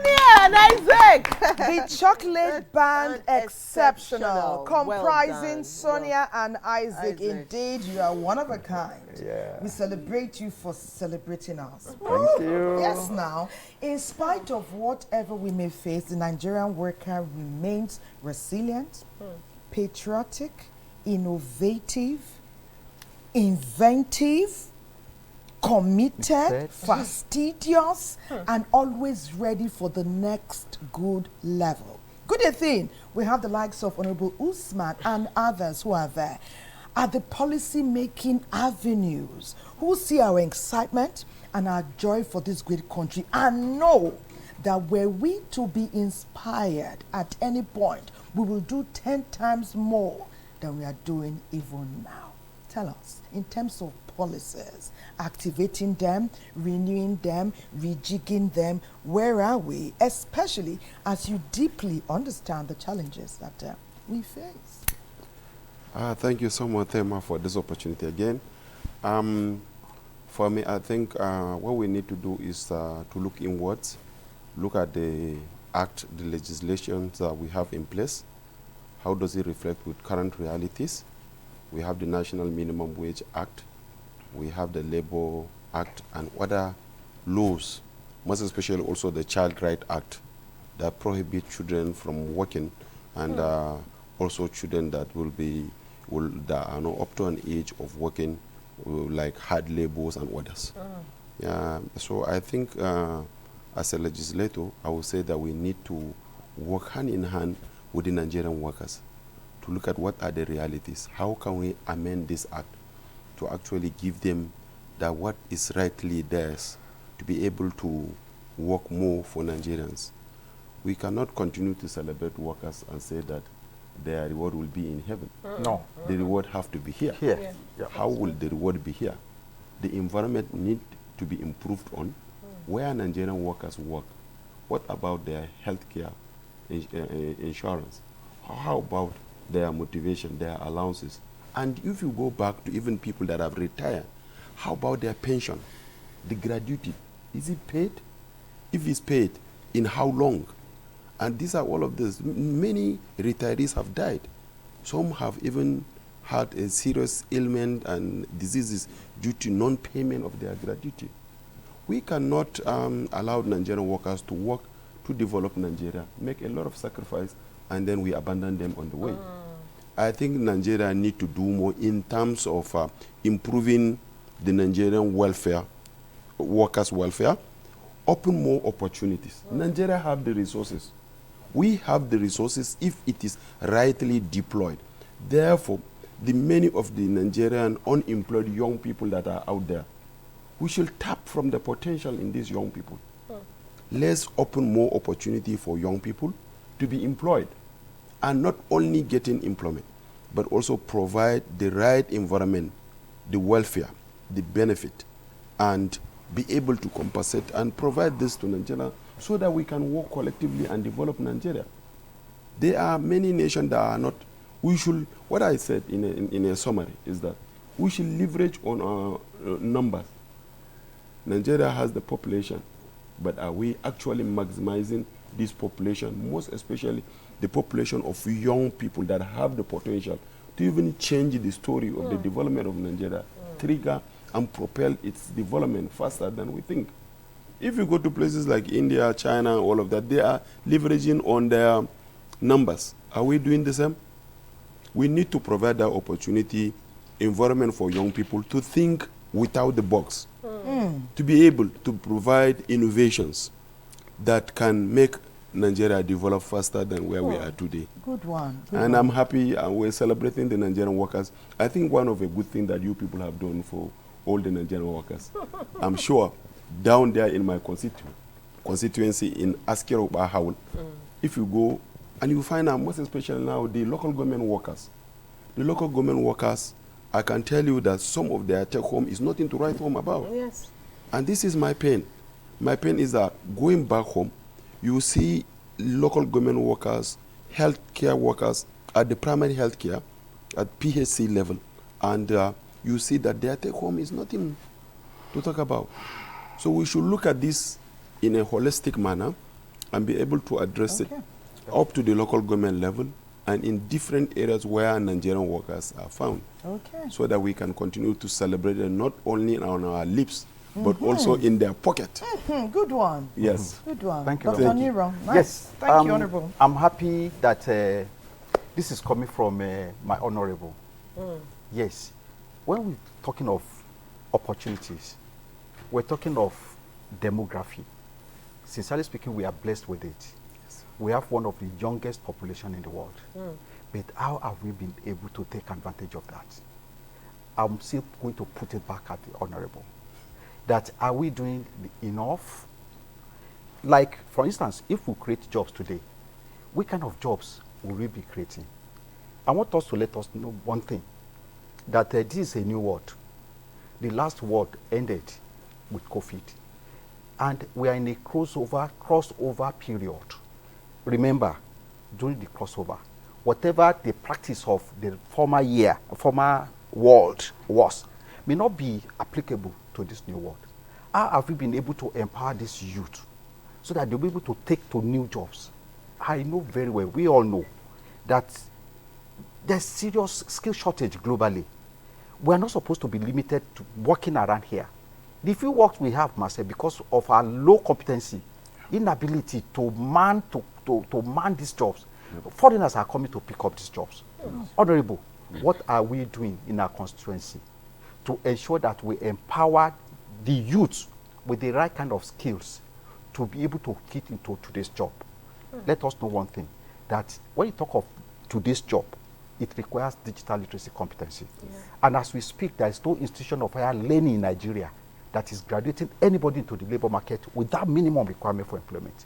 Yeah, Isaac. The chocolate band exceptional, comprising Sonia and Isaac. Indeed, you are one of a kind. Yeah. We celebrate you for celebrating us. Thank you. Yes, now, in spite of whatever we may face, the Nigerian worker remains resilient, patriotic, innovative, inventive, committed, fastidious, and always ready for the next good level. Good thing, we have the likes of Honourable Usman and others who are there at the policy-making avenues, who see our excitement and our joy for this great country and know that were we to be inspired at any point, we will do 10 times more than we are doing even now. Tell us, in terms of policies, activating them, renewing them, rejigging them, where are we? Especially as you deeply understand the challenges that we face. Thank you so much, Thema, for this opportunity again. For me, I think what we need to do is to look inwards, look at the act, the legislation that we have in place, How does it reflect with current realities? We have the National Minimum Wage Act, we have the Labor Act, and other laws, most especially also the Child Right Act, that prohibit children from working, and also children that that are not up to an age of working, like hard labors and others. Yeah, so I think as a legislator, I would say that we need to work hand in hand with the Nigerian workers to look at what are the realities. How can we amend this act to actually give them that what is rightly theirs, to be able to work more for Nigerians. We cannot continue to celebrate workers and say that their reward will be in heaven. No. The reward have to be here. Here. Yeah. How will the reward be here? The environment need to be improved on. Where Nigerian workers work, what about their healthcare insurance? How about their motivation, their allowances? And if you go back to even people that have retired, how about their pension? The gratuity, is it paid? If it's paid, in how long? And these are all of this. Many retirees have died. Some have even had a serious ailment and diseases due to non-payment of their gratuity. We cannot allow Nigerian workers to work to develop Nigeria, make a lot of sacrifice, and then we abandon them on the way. I think Nigeria need to do more in terms of improving the Nigerian welfare, workers' welfare, open more opportunities. Nigeria have the resources. We have the resources if it is rightly deployed. Therefore, the many of the Nigerian unemployed young people that are out there, we should tap from the potential in these young people. Let's open more opportunity for young people to be employed, and not only getting employment, but also provide the right environment, the welfare, the benefit, and be able to compensate and provide this to Nigeria so that we can work collectively and develop Nigeria. There are many nations that are not. We should, what I said in a summary is that we should leverage on our numbers. Nigeria has the population, but are we actually maximizing this population, most especially the population of young people that have the potential to even change the story of the development of Nigeria, trigger and propel its development faster than we think. If you go to places like India, China, all of that, they are leveraging on their numbers. Are we doing the same? We need to provide that opportunity, environment for young people to think without the box, to be able to provide innovations that can make Nigeria develop faster than where we are today. Good one. And I'm happy, and we're celebrating the Nigerian workers. I think one of the good things that you people have done for all the Nigerian workers, I'm sure down there in my constituency in Askira Bahawul, if you go and you find out, most especially now, the local government workers. The local government workers, I can tell you that some of their take home is nothing to write home about. Yes. And this is my pain. My pain is that going back home, you see local government workers, healthcare workers at the primary healthcare, at PHC level, and you see that their take home is nothing to talk about. So we should look at this in a holistic manner and be able to address it up to the local government level and in different areas where Nigerian workers are found. So that we can continue to celebrate them not only on our lips, but also in their pocket. Good one. Yes. Good one. Thank you. Dr. Nero. Nice. Yes. Thank you, Honorable. I'm happy that this is coming from my Honorable. Yes. When we're talking of opportunities, we're talking of demography. Sincerely speaking, we are blessed with it. Yes. We have one of the youngest population in the world. But how have we been able to take advantage of that? I'm still going to put it back at the Honorable. That are we doing enough? Like, for instance, if we create jobs today, what kind of jobs will we be creating? I want us to let us know one thing, that this is a new world. The last world ended with COVID. And we are in a crossover period. Remember, during the crossover, whatever the practice of the former world was, may not be applicable to this new world. How have we been able to empower this youth so that they'll be able to take to new jobs? I know very well, we all know, that there's serious skill shortage globally. We're not supposed to be limited to working around here. The few works we have, Marcel, because of our low competency, inability to man these jobs, foreigners are coming to pick up these jobs. Honorable, what are we doing in our constituency to ensure that we empower the youth with the right kind of skills to be able to get into today's job? Let us know one thing, that when you talk of today's job, it requires digital literacy competency. And as we speak, there is no institution of higher learning in Nigeria that is graduating anybody into the labor market with that minimum requirement for employment.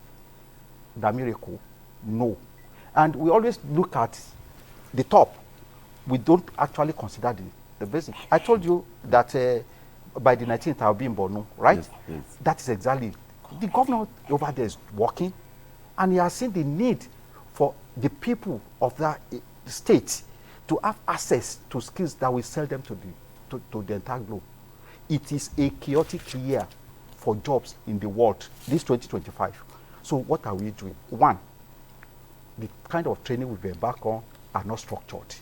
The miracle, no. And we always look at the top. We don't actually consider the basic. I told you that by the 19th I'll be in Borno, right? Yes, yes. That is exactly. The governor over there is working, and he has seen the need for the people of that state to have access to skills that will sell them to the entire globe. It is a chaotic year for jobs in the world, this 2025. So what are we doing? One, the kind of training we've embarked on are not structured.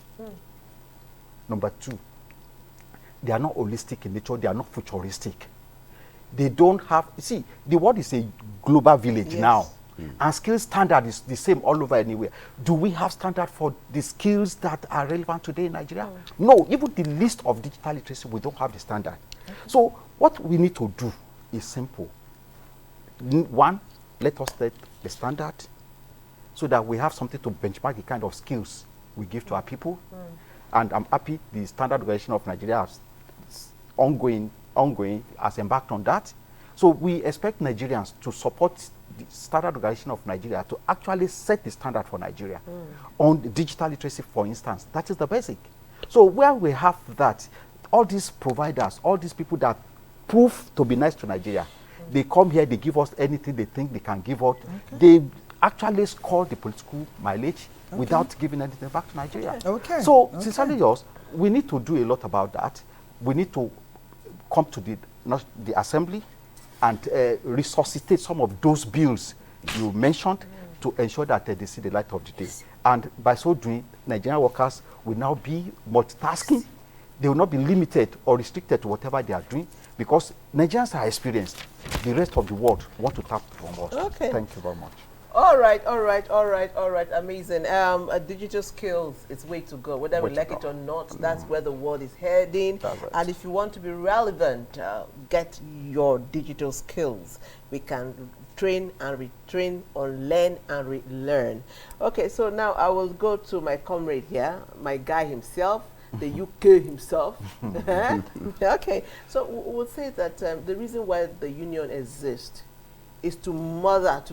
Number two, they are not holistic in nature, they are not futuristic. They don't have, see, the world is a global village now. And skill standard is the same all over anywhere. Do we have standard for the skills that are relevant today in Nigeria? No, even the list of digital literacy, we don't have the standard. So what we need to do is simple. One, let us set the standard so that we have something to benchmark the kind of skills we give to our people. And I'm happy the Standard Organization of Nigeria has ongoing has embarked on that. So we expect Nigerians to support the Standard Organization of Nigeria to actually set the standard for Nigeria on digital literacy, for instance. That is the basic. So where we have that, all these providers, all these people that prove to be nice to Nigeria, they come here, they give us anything they think they can give out. They actually score the political mileage without giving anything back to Nigeria. So sincerely yours, we need to do a lot about that. We need to come to the assembly and resuscitate some of those bills you mentioned to ensure that they see the light of the day. And by so doing, Nigerian workers will now be multitasking. They will not be limited or restricted to whatever they are doing, because Nigerians are experienced. The rest of the world want to tap from us. Thank you very much. All right. Amazing. Digital skills, it's way to go. Whether we like it or not, that's where the world is heading. Right. And if you want to be relevant, get your digital skills. We can train and retrain or learn and relearn. Okay, so now I will go to my comrade here, my guy himself, the UK himself. Okay, so we'll say that the reason why the union exists is to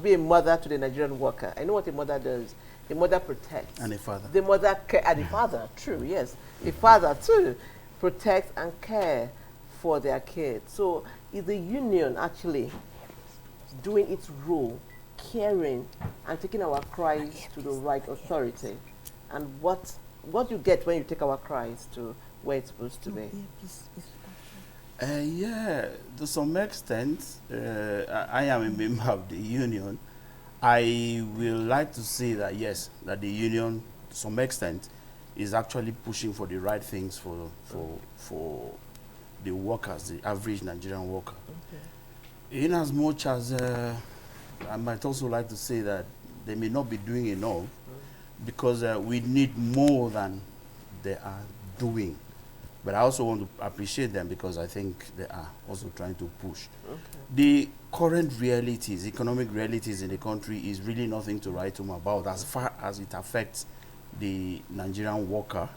be a mother to the Nigerian worker. I know what a mother does. A mother protects. And a father. The mother and a father, true, yes. A father too protects and care for their kids. So is the union actually doing its role, caring and taking our cries to the right authority? And what you get when you take our cries to where it's supposed to be? Yeah, to some extent, I am a member of the union. I will like to say that, yes, that the union, to some extent, is actually pushing for the right things for the workers, the average Nigerian worker. In as much as I might also like to say that they may not be doing enough, because we need more than they are doing. But I also want to appreciate them, because I think they are also trying to push. The current realities, economic realities in the country is really nothing to write home about as far as it affects the Nigerian worker.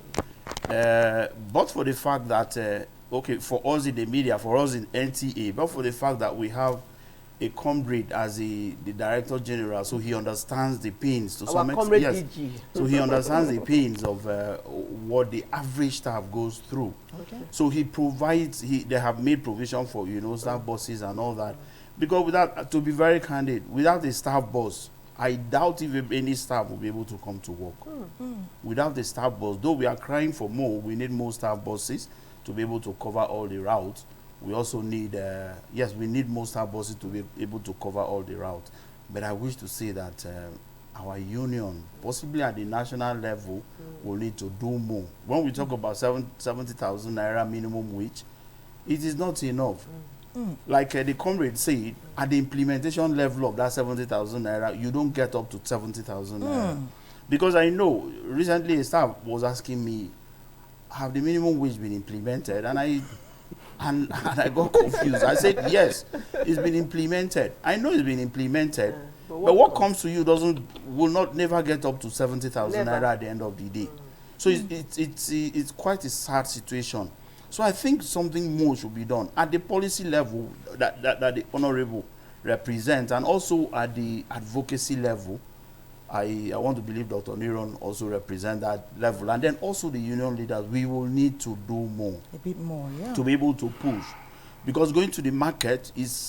But for the fact that, okay, for us in the media, for us in NTA, but for the fact that we have a comrade as the director general, so he understands the pains to some extent. Yes. So he understands the pains of what the average staff goes through. So he provides. They have made provision for staff buses and all that, because without, to be very candid, without the staff bus, I doubt if any staff will be able to come to work. Without the staff bus, though we are crying for more, we need more staff buses to be able to cover all the routes. We also need, yes, we need more staff buses to be able to cover all the routes. But I wish to say that our union, possibly at the national level, will need to do more. When we talk about 70,000 naira minimum wage, it is not enough. Like the comrade said, at the implementation level of that 70,000 naira, you don't get up to 70,000 naira. Because I know recently a staff was asking me, have the minimum wage been implemented? And I got confused. I said, yes, it's been implemented. I know it's been implemented, but what comes to you will never get up to 70,000 naira at the end of the day. So it's quite a sad situation. So I think something more should be done at the policy level that the Honorable represents, and also at the advocacy level. I want to believe Dr. Niron also represent that level. And then also the union leaders, we will need to do more. A bit more, yeah. To be able to push. Because going to the market, it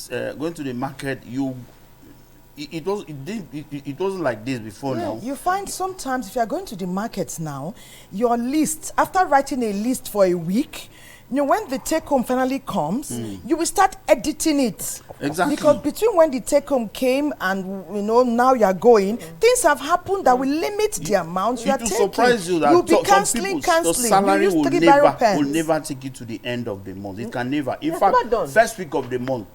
wasn't like this before now. You find sometimes if you are going to the markets now, your list, after writing a list for a week, when the take home finally comes, you will start editing it. Exactly. Because between when the take home came and now you are going, things have happened that will limit the amount you are taking. It will surprise you that You'll be some people's salary will never take you to the end of the month. It can never. In fact, first week of the month,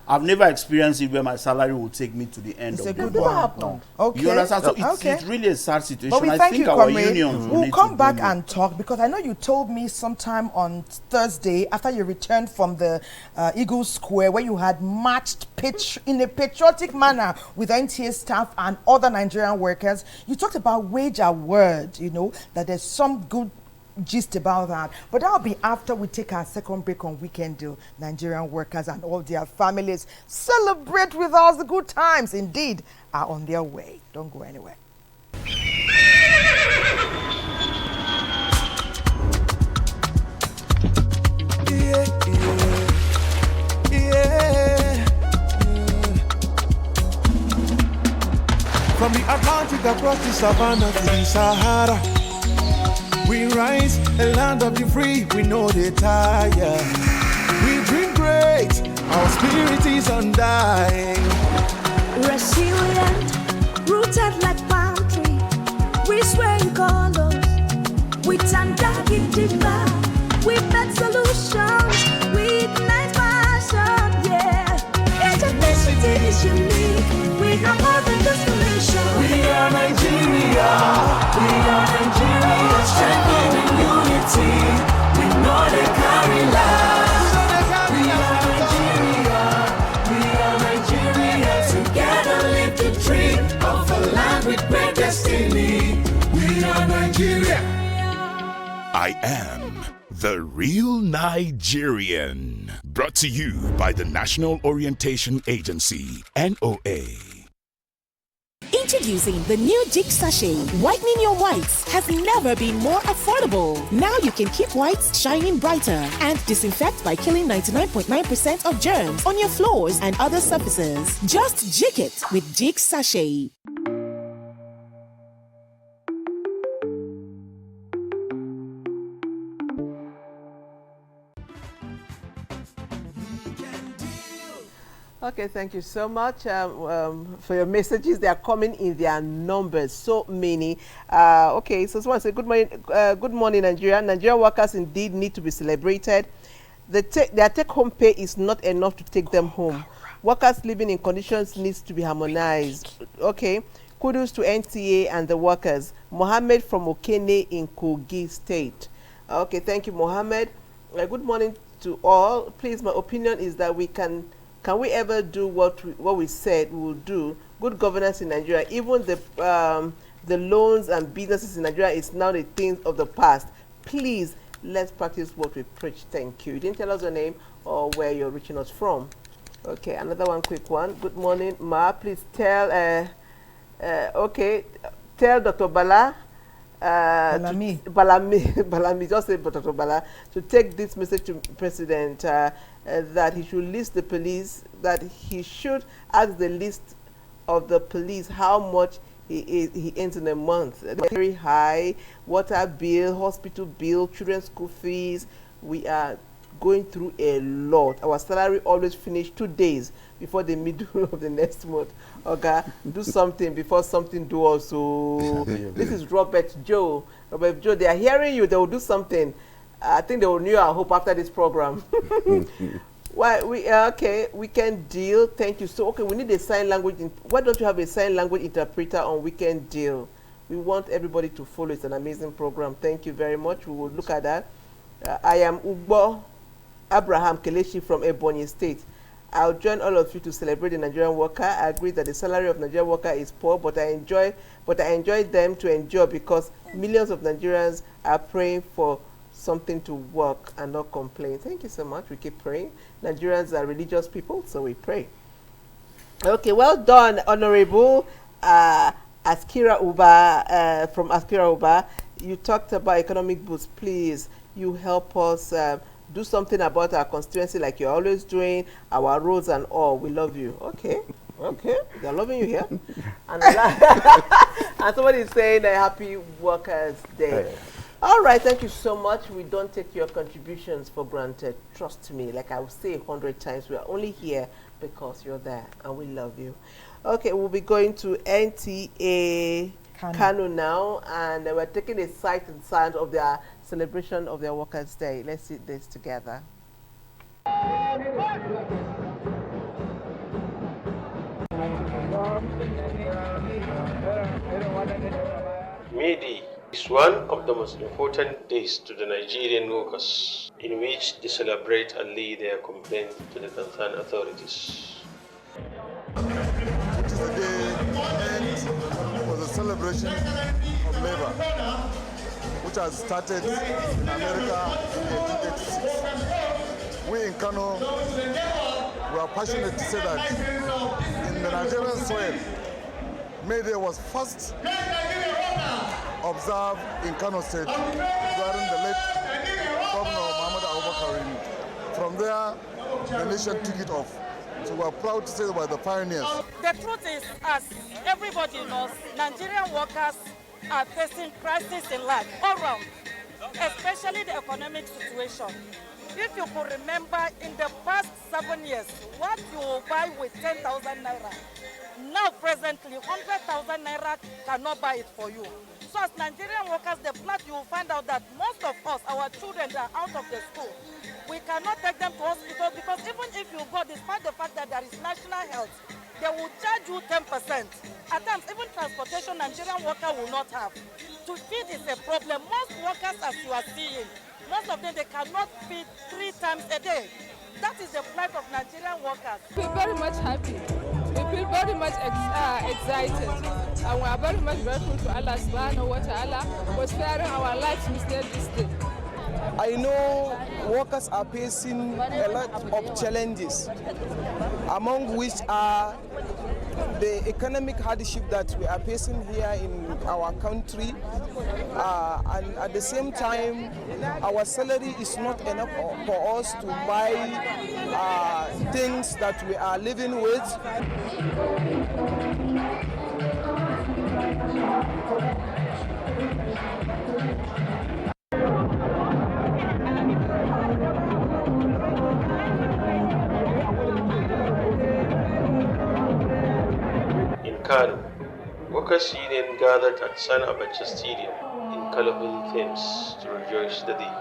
I've never experienced it where my salary will take me to the end of the month. No. Okay. You understand? So it's really a sad situation. But we I thank think you, our Comrade. unions will We'll need come to back do more. and talk, because I know you told me sometime on Thursday after you returned from the Eagle Square, where you had marched in a patriotic manner with NTA staff and other Nigerian workers. You talked about wage award, that there's some good gist about that, but that'll be after we take our second break on Weekend Deal. Nigerian workers and all their families celebrate with us. The good times indeed are on their way. Don't go anywhere. From the Atlantic across the savannah to the Sahara, we rise, a land of the free, we know they tire. We dream great, our spirit is undying. Resilient, rooted like palm tree, we sway in colors, with undying demand. We make solutions, we ignite passion, yeah. Ethnicity is unique, we have more than just a nation. We are Nigeria, we are Nigeria, strengthened in unity. We know they carry lives. We are Nigeria, we are Nigeria. Together live the dream of a land with great destiny. We are Nigeria. I am the real Nigerian. Brought to you by the National Orientation Agency, NOA. Introducing the new Jig Sachet. Whitening your whites has never been more affordable. Now you can keep whites shining brighter and disinfect by killing 99.9% of germs on your floors and other surfaces. Just jig it with Jig Sachet. Okay, thank you so much for your messages. They are coming in their numbers, so many. Okay, so someone said, good morning, Nigeria. Nigerian workers indeed need to be celebrated. Their take-home pay is not enough to take them home. Workers living in conditions needs to be harmonized. Okay, kudos to NTA and the workers. Mohammed from Okene in Kogi State. Okay, thank you, Mohammed. Good morning to all. Please, my opinion is that can we ever do what we said we will do? Good governance in Nigeria, even the loans and businesses in Nigeria is now the things of the past. Please, let's practice what we preach. Thank you. You didn't tell us your name or where you're reaching us from. Okay, another one, quick one. Good morning, Ma. Please tell, tell Dr. Bala, Balami, just say Dr. Bala, to take this message to President that he should list the police, that he should ask the list of the police how much he earns in a month. Very high, water bill, hospital bill, children's school fees. We are going through a lot. Our salary always finish 2 days before the middle of the next month. Okay, do something before something do also. This is Robert Joe. Robert Joe, they are hearing you. They will do something. I think they will renew our hope after this program. Why weekend deal. Thank you. So we need a sign language. Why don't you have a sign language interpreter on weekend deal? We want everybody to follow. It's an amazing program. Thank you very much. We will look at that. I am Ugbo Abraham Kelechi from Ebonyi State. I'll join all of you to celebrate the Nigerian worker. I agree that the salary of Nigerian worker is poor, but I enjoy them to endure because millions of Nigerians are praying for something to work and not complain. Thank you so much. We keep praying. Nigerians are religious people, so we pray. Okay, well done, Honorable Askira Uba from Askira Uba. You talked about economic boost. Please, you help us do something about our constituency like you're always doing, our roads and all. We love you. Okay. They're loving you here. And somebody is saying a happy Workers' Day. All right, thank you so much. We don't take your contributions for granted. Trust me, like I will say 100 times, we are only here because you're there and we love you. Okay, we'll be going to NTA Kano now, and we're taking a sight and sound of their celebration of their Workers' Day. Let's see this together. May Day is one of the most important days to the Nigerian workers, in which they celebrate and lay their complaints to the concerned authorities. It is the day for the celebration of labor, which has started in America in 1886. We in Kano, we are passionate to say that in the Nigerian soil, May Day was first observed in Kano State during the late Governor Muhammad Abubakar. From there, the nation took it off. So we are proud to say that we are the pioneers. The truth is, as everybody knows, Nigerian workers are facing crisis in life all around, especially the economic situation. If you could remember, in the past 7 years, what you will buy with 10,000 naira, now presently 100,000 naira cannot buy it for you. So as Nigerian workers, the plot, you will find out that most of us, our children are out of the school. We cannot take them to hospital because even if you go, despite the fact that there is national health, they will charge you 10%. At times, even transportation, Nigerian worker will not have. To feed is a problem. Most workers, as you are seeing, most of them, they cannot feed 3 times a day. That is the plight of Nigerian workers. We are very much happy. We feel very much excited. And we are very much grateful to Allah subhanahu wa ta'ala for sparing our lives instead this day. I know workers are facing a lot of challenges, among which are the economic hardship that we are facing here in our country, and at the same time, our salary is not enough for us to buy things that we are living with. Kano, Workers Union gathered at San Abacha Stadium in colorful themes to rejoice the day.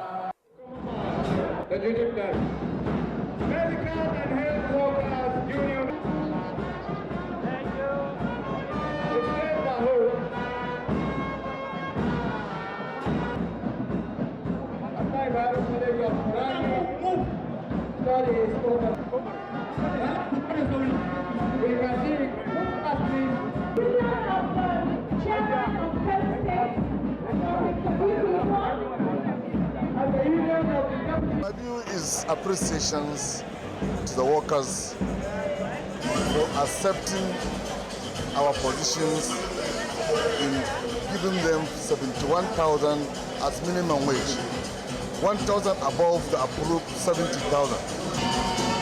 My view is appreciations to the workers for accepting our positions in giving them 71,000 as minimum wage, 1,000 above the approved 70,000.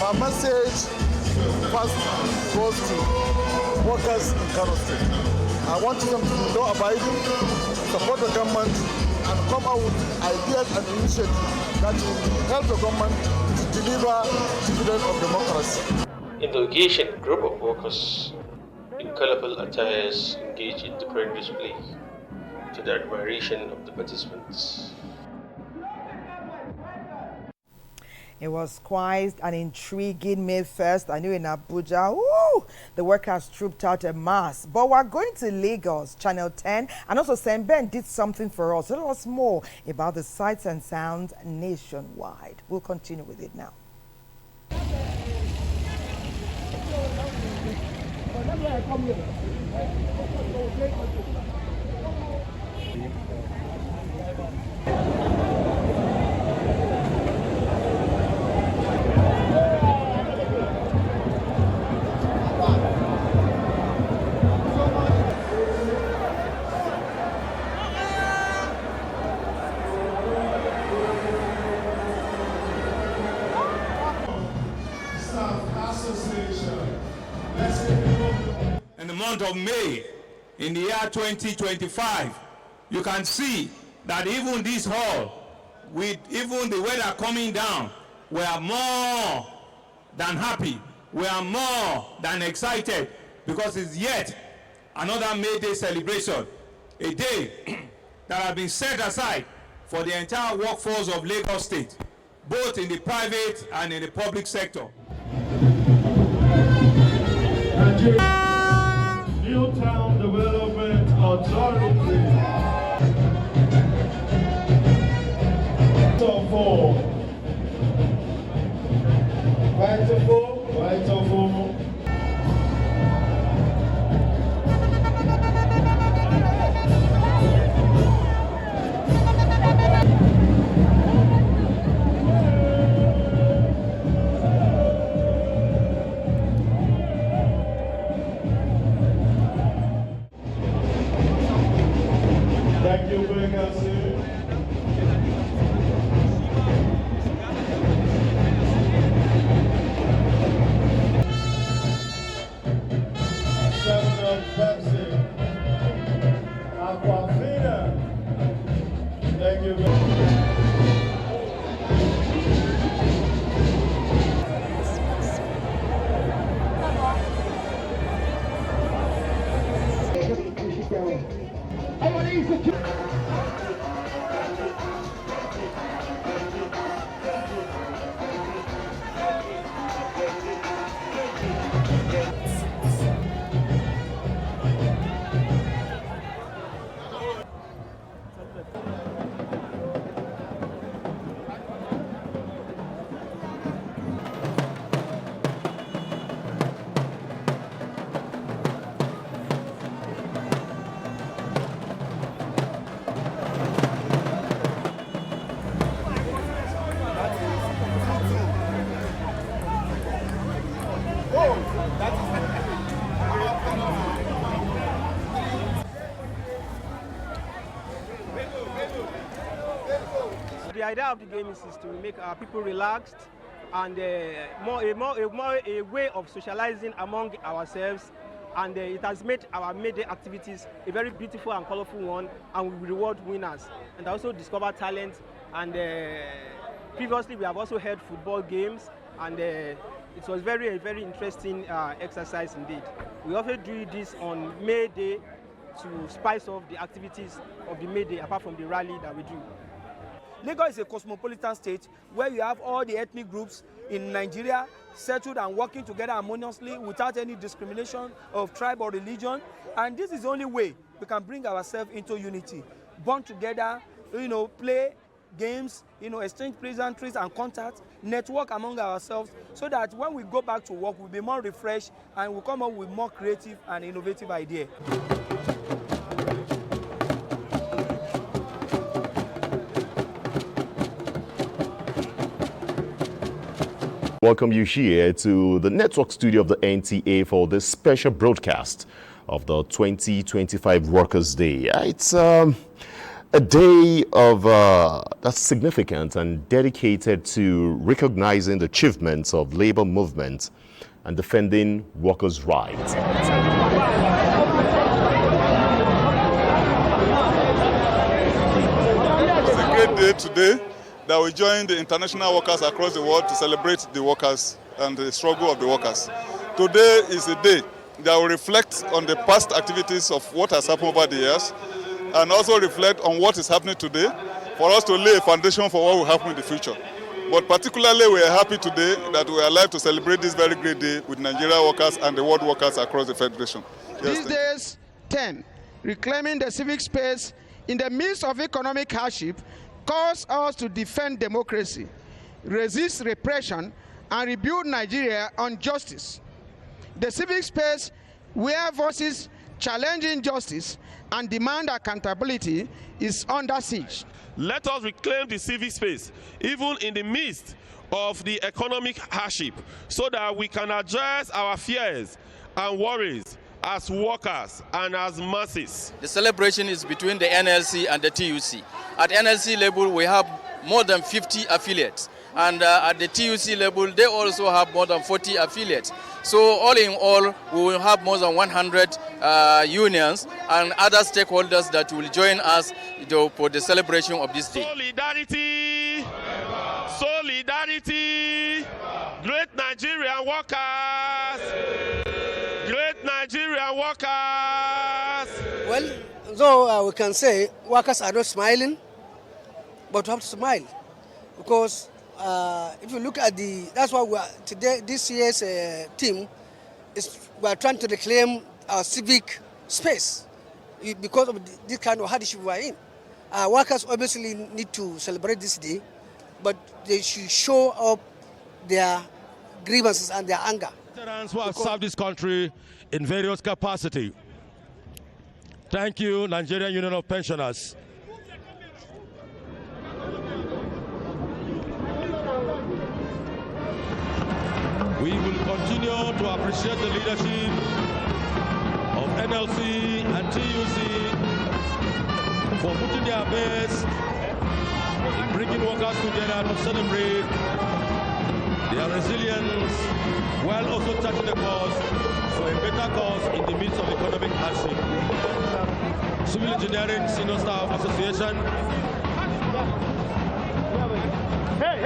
My message first goes to workers in Kano State. I want them to be law-abiding, support the government, and come out with ideas and initiatives that will help the government to deliver dividend of democracy. In the occasion, a group of workers in colorful attires engaged in different display to the admiration of the participants. It was quite an intriguing May 1st. I knew in Abuja, woo, the workers trooped out en masse. But we're going to Lagos, Channel 10, and also St. Ben did something for us. Tell us more about the sights and sounds nationwide. We'll continue with it now. In the month of May, in the year 2025, you can see that even this hall, with even the weather coming down, we are more than happy. We are more than excited because it's yet another May Day celebration, a day that has been set aside for the entire workforce of Lagos State, both in the private and in the public sector. Newtown Development Authority. Thank you, vacancy. Pepsi, Aquafina. Thank you very much. The idea of the game is to make our people relaxed and a way of socializing among ourselves, and it has made our May Day activities a very beautiful and colorful one, and we reward winners and also discover talent. And previously we have also held football games, and it was a very interesting exercise indeed. We also do this on May Day to spice up the activities of the May Day apart from the rally that we do. Lagos is a cosmopolitan state where you have all the ethnic groups in Nigeria settled and working together harmoniously without any discrimination of tribe or religion. And this is the only way we can bring ourselves into unity, bond together, play games, exchange pleasantries and contacts, network among ourselves, so that when we go back to work, we'll be more refreshed and we'll come up with more creative and innovative ideas. Welcome you here to the network studio of the NTA for this special broadcast of the 2025 Workers' Day. It's a day of that's significant and dedicated to recognizing the achievements of labor movement and defending workers' rights. It's a great day today that we join the international workers across the world to celebrate the workers and the struggle of the workers. Today is a day that will reflect on the past activities of what has happened over the years and also reflect on what is happening today for us to lay a foundation for what will happen in the future. But particularly we are happy today that we are alive to celebrate this very great day with Nigerian workers and the world workers across the Federation. These days, 10, reclaiming the civic space in the midst of economic hardship calls us to defend democracy, resist repression, and rebuild Nigeria on justice. The civic space where voices challenge injustice and demand accountability is under siege. Let us reclaim the civic space, even in the midst of the economic hardship, so that we can address our fears and worries as workers and as masses. The celebration is between the NLC and the TUC. At NLC level, we have more than 50 affiliates. And at the TUC level, they also have more than 40 affiliates. So all in all, we will have more than 100 unions and other stakeholders that will join us for the celebration of this day. Solidarity! Solidarity! Great Nigerian workers! Great Nigerian workers! Well, though we can say workers are not smiling, but we have to smile. Because if you look at that's why we are today, this year's team, we are trying to reclaim our civic space because of this kind of hardship we are in. Workers obviously need to celebrate this day, but they should show up their grievances and their anger. Veterans who have served this country in various capacity. Thank you, Nigerian Union of Pensioners. We will continue to appreciate the leadership of NLC and TUC for putting their best in bringing workers together to celebrate their resilience while also charting the course for a better cause in the midst of economic hardship. Civil Engineering Senior Staff Association. Hey!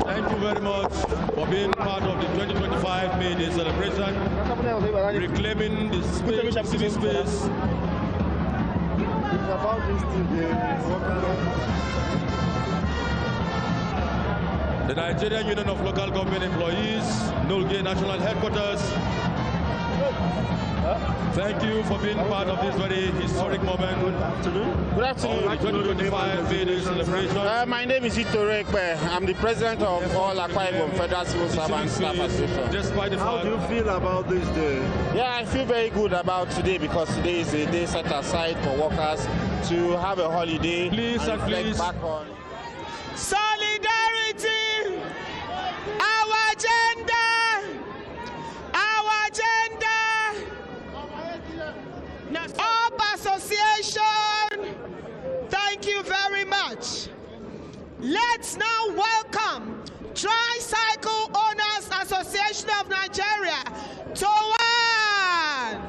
Thank you very much for being part of the 2025 May Day celebration, reclaiming the space, civic space. The Nigerian Union of Local Government Employees, Nolge National Headquarters. Thank you for being part of this very historic moment. Good afternoon. Good afternoon. Of the 2025 May Day celebration. My name is Ito Ekpe. I'm the president of all Akwa Ibom Federal Civil Servants Staff Association. Despite the fact. How do you feel about this day? Yeah, I feel very good about today because today is a day set aside for workers to have a holiday. Please and please. Back on. Solidarity! Our agenda! Our agenda! Up Association! Thank you very much. Let's now welcome Tricycle Owners Association of Nigeria to one.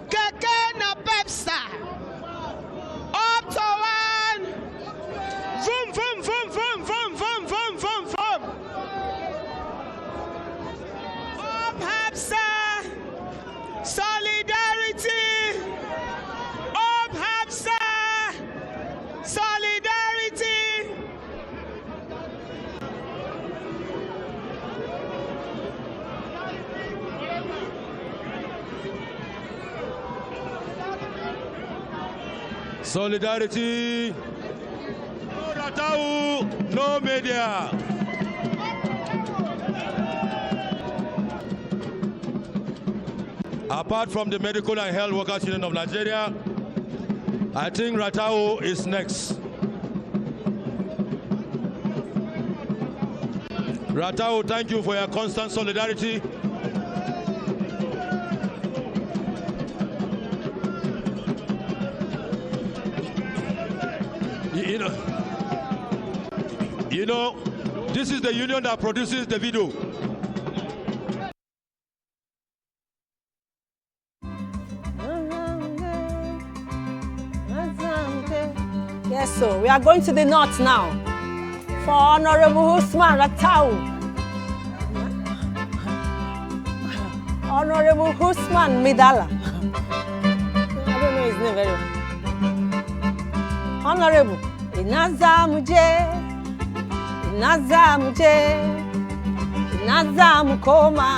Keke na Pepsa. Up to one. Vroom, vroom, vroom, vroom, vroom, vroom, vroom, vroom, vroom. Up Hapsa. Solidarity. Up Hapsa. Solidarity. Solidarity. No Ratau, no media. Apart from the Medical and Health Workers Union of Nigeria, I think Ratau is next. Ratau, thank you for your constant solidarity. You know, this is the union that produces the video. Yes, so we are going to the north now for Honorable Usman Ratau. Honorable Usman Midala. I don't know his name very well. Honorable Inazamuje, Inazamuje, Inazamukoma,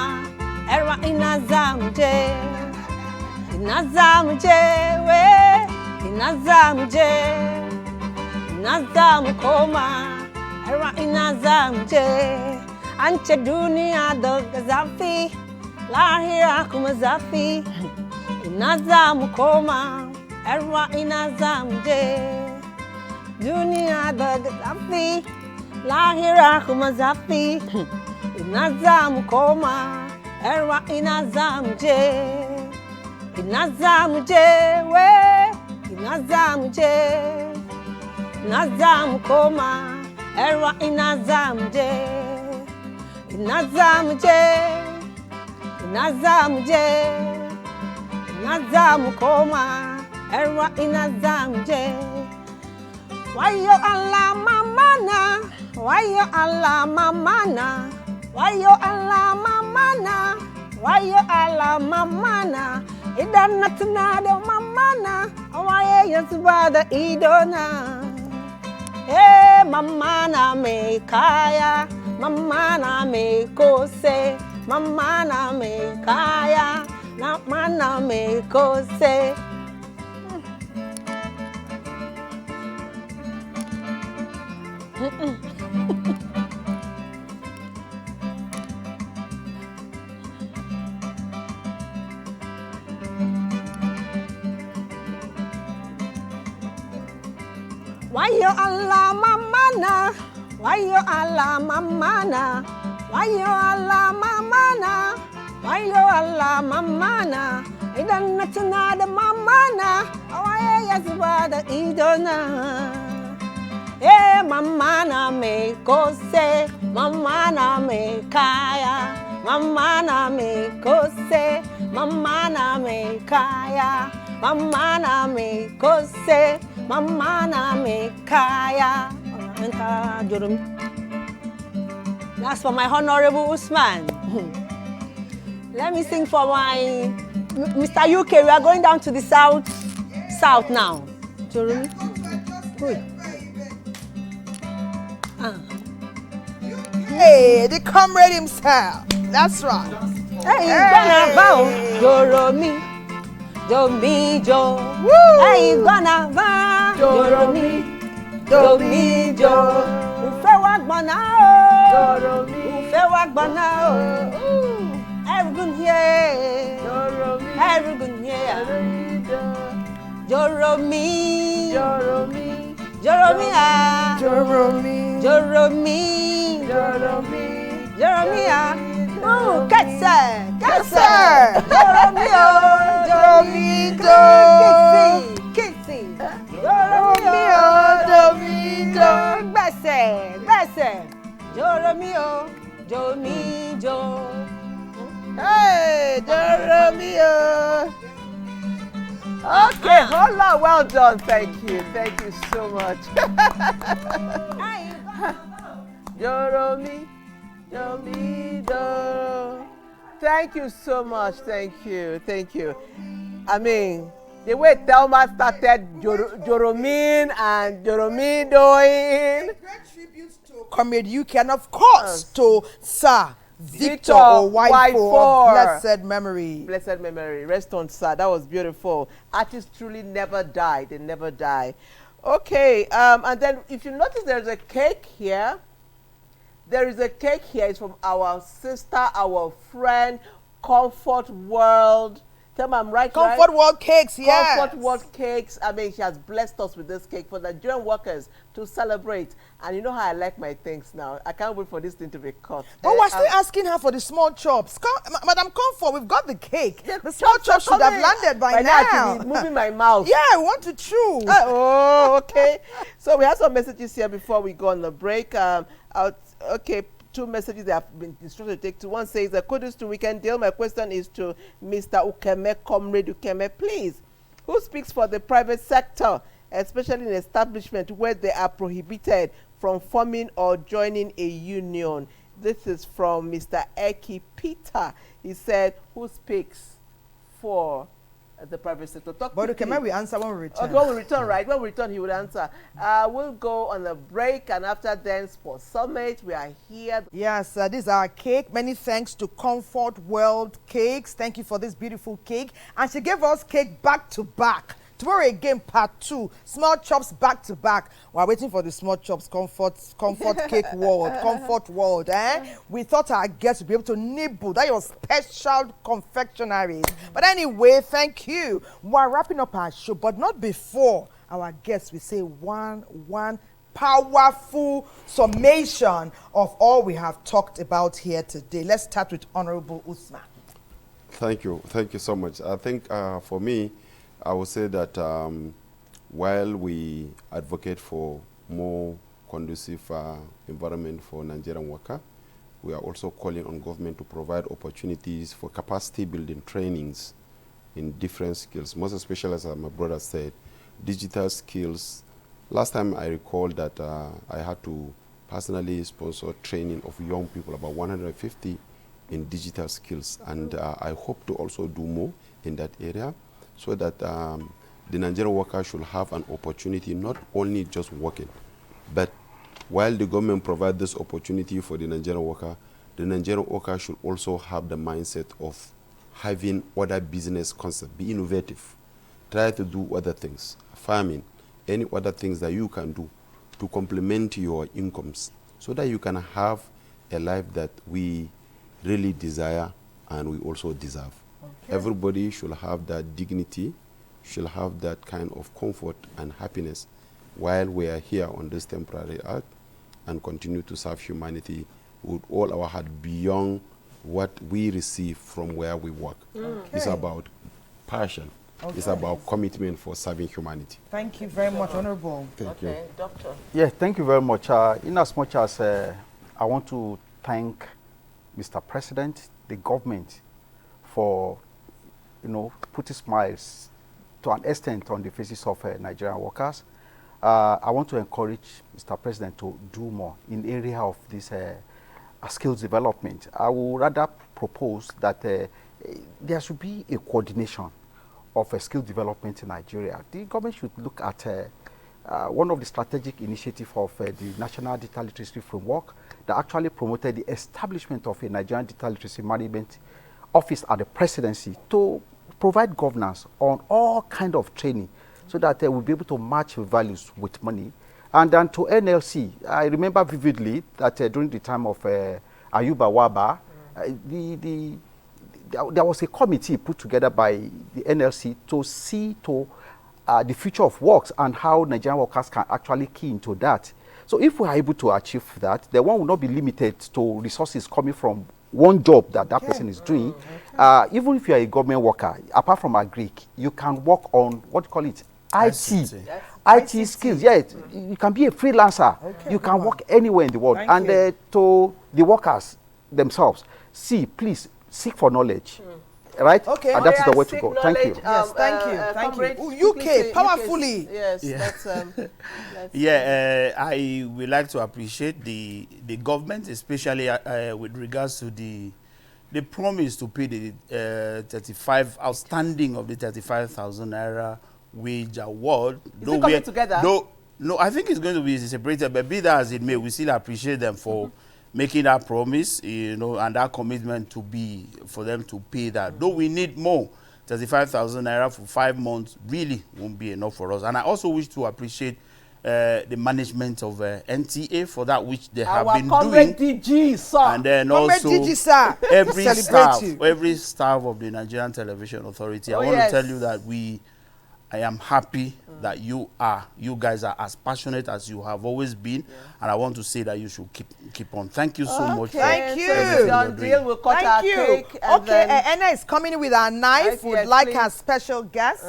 Era Inazamuje, Inazamuje, we, Inazamuje, Inazamukoma, Era Inazamuje, Anche Dunia Dogazafi, Lahira Kumazafi, Inazamukoma, Era Inazamuje. Dunia Dogazafi, Lahira Kumazafi, Inazamukoma, Era Inazamuje, Inazamuje, we, Inazamuje, Inazamukoma, Era Inazamuje, Inazamuje, Inazamuje, Inazamukoma, Era Inazamuje. Why you Allah mamana? Why you Allah mamana? Why you Allah mamana? Why you Allah mamana? Idan natunado mamana. Why you zubada idona? Eh mamana me kaya, mamana me kose, mamana me kaya, mamana me kose. Why you Allah mamana? Why you Allah mamana? Why you Allah mamana? Why you Allah mamana? Idan natunada mamana. Why yazbada idona? Eh, mamana me kose, mamana me kaya, mamana me kose, mamana me kaya, mamana me kose, mamana me kaya. That's for my Honorable Usman. Let me sing for my Mr. UK. We are going down to the south now. Jorumi. Good. Hey, the comrade himself. That's right. Hey, gonna vow. Joromi, Jomi, Jo. Hey, gonna vow. Joromi, Jomi, Jo. Ufe wagbana o. Joromi, Ufe wagbana o. Everyone here. Joromi, everyone here. Joromi, Joromi. Joromi, Joromi, Joromi, Joromi, Joromi, oh, Ketse, Joromi, Joromi, Kitsy, Joromi, Joromi, Besse, Joromi, Jomi, Jo, hey, Joromi. Okay, hola, well done. Thank you so much. Joromi, Jomido. Thank you so much. Thank you. I mean, the way Thelma started Joromin and Joromidoing. Comrade UK and of course to Sir Victor Owaifo of blessed memory. Blessed memory. Rest on, sir. That was beautiful. Artists truly never die. They never die. Okay. And then if you notice, there's a cake here. There is a cake here. It's from our sister, our friend, Comfort World Tell me I'm right, Comfort World Cakes, yes. Comfort World Cakes. I mean, she has blessed us with this cake for the Nigerian workers to celebrate. And you know how I like my things now. I can't wait for this thing to be cut. But we're still asking her for the small chops. Madam Comfort, we've got the cake. The small chops should have landed by now. I should be moving my mouth. Yeah, I want to chew. Oh, okay. So we have some messages here before we go on the break. Okay. 2 messages that have been instructed to take to. One says, kudos to Weekend Deal. My question is to Mr. Ukeme, Comrade Ukeme, please. Who speaks for the private sector, especially in establishment where they are prohibited from forming or joining a union? This is from Mr. Eki Peter. He said, who speaks for the private sector? But Ukeme, we answer when we return. Okay, when we return, right? When we return, he would answer. We'll go on a break, and after then, Sports Summit, we are here. Yes, this is our cake. Many thanks to Comfort World Cakes. Thank you for this beautiful cake. And she gave us cake back to back. Tomorrow again, part 2. Small chops back to back. We're waiting for the small chops, Comfort Cake World, Comfort World. We thought our guests would be able to nibble. That your special confectionaries. But anyway, thank you. We're wrapping up our show, but not before our guests will say one powerful summation of all we have talked about here today. Let's start with Honorable Usman. Thank you so much. I think for me, I would say that while we advocate for more conducive environment for Nigerian workers, we are also calling on government to provide opportunities for capacity building trainings in different skills, most especially, as my brother said, digital skills. Last time I recall that I had to personally sponsor training of young people, about 150 in digital skills, and I hope to also do more in that area, so that the Nigerian worker should have an opportunity, not only just working, but while the government provides this opportunity for the Nigerian worker should also have the mindset of having other business concepts, be innovative, try to do other things, farming, any other things that you can do to complement your incomes, so that you can have a life that we really desire and we also deserve. Okay. Everybody should have that dignity, should have that kind of comfort and happiness while we are here on this temporary earth, and continue to serve humanity with all our heart beyond what we receive from where we work. Okay. It's about passion. Okay. It's about commitment for serving humanity. Thank you very much, Honorable. Thank you. Doctor. Yeah, thank you very much. In as much as I want to thank Mr. President, the government, for putting smiles to an extent on the faces of Nigerian workers. I want to encourage Mr. President to do more in the area of this skills development. I would rather propose that there should be a coordination of skill development in Nigeria. The government should look at one of the strategic initiatives of the National Digital Literacy Framework that actually promoted the establishment of a Nigerian Digital Literacy Management Office at the presidency to provide governance on all kind of training, so that they will be able to match values with money. And then to NLC, I remember vividly that during the time of Ayuba Waba, there was a committee put together by the NLC to see to the future of works and how Nigerian workers can actually key into that. So if we are able to achieve that, the one will not be limited to resources coming from one job that person is doing. Even if you are a government worker, apart from agric, you can work on what you call it, IT skills. Yeah, you can be a freelancer. Okay, you can work anywhere in the world. And to the workers themselves, please seek for knowledge. Right? Okay. And that is the way to go. Thank you. Yes, thank you. Thank you. UK, powerfully. Yes, I would like to appreciate the government, especially with regards to the promise to pay the 35 outstanding of the 35,000 naira wage award. Is it coming together? No, I think it's going to be separated, but be that as it may, we still appreciate them for making that promise, and that commitment for them to pay that. Though we need more, 35,000 naira for 5 months really won't be enough for us. And I also wish to appreciate the management of NTA for that which they have Our been comrade doing. DG, sir. And then Comrade also DG, sir. every staff of the Nigerian Television Authority. I want to tell you that I am happy that you guys are as passionate as you have always been, and I want to say that you should keep on. Thank you so much. Thank you. We'll cut our cake. Okay, Anna is coming in with our knife. Would like our special guest,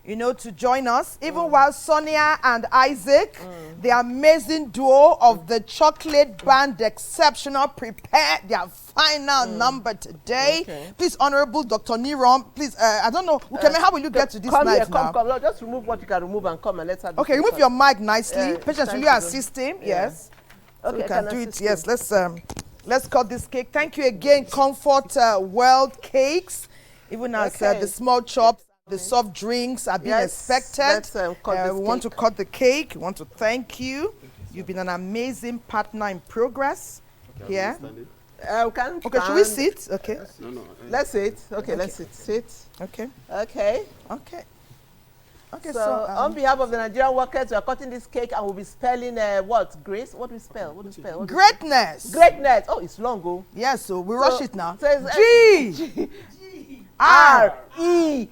you know, to join us. Even while Sonia and Isaac, the amazing duo of the Chocolate Band Exceptional, prepare their final number today. Please, Honorable Dr. Nirom, please, I don't know, how will you get to this knife now? Come, just remove what you can remove and come and let's have Okay, remove your mic nicely. Patience, will you assist him? Yes. Okay, we can do it. Yes, let's cut this cake. Thank you again, Comfort World Cakes. Even as the small chops, the soft drinks are being expected. We want to cut the cake. We want to thank you. You've been an amazing partner in progress here. Okay, should we sit? Okay. No. Let's sit. Okay, let's sit. Sit. Okay. Okay. Okay. Okay, so on behalf of the Nigerian workers, we are cutting this cake and we'll be spelling what? Grace? What do we spell? What do we spell? Greatness. Greatness. Oh, it's long, oh. Yes, so we rush it now. G. R-E-A-T-N-E-S.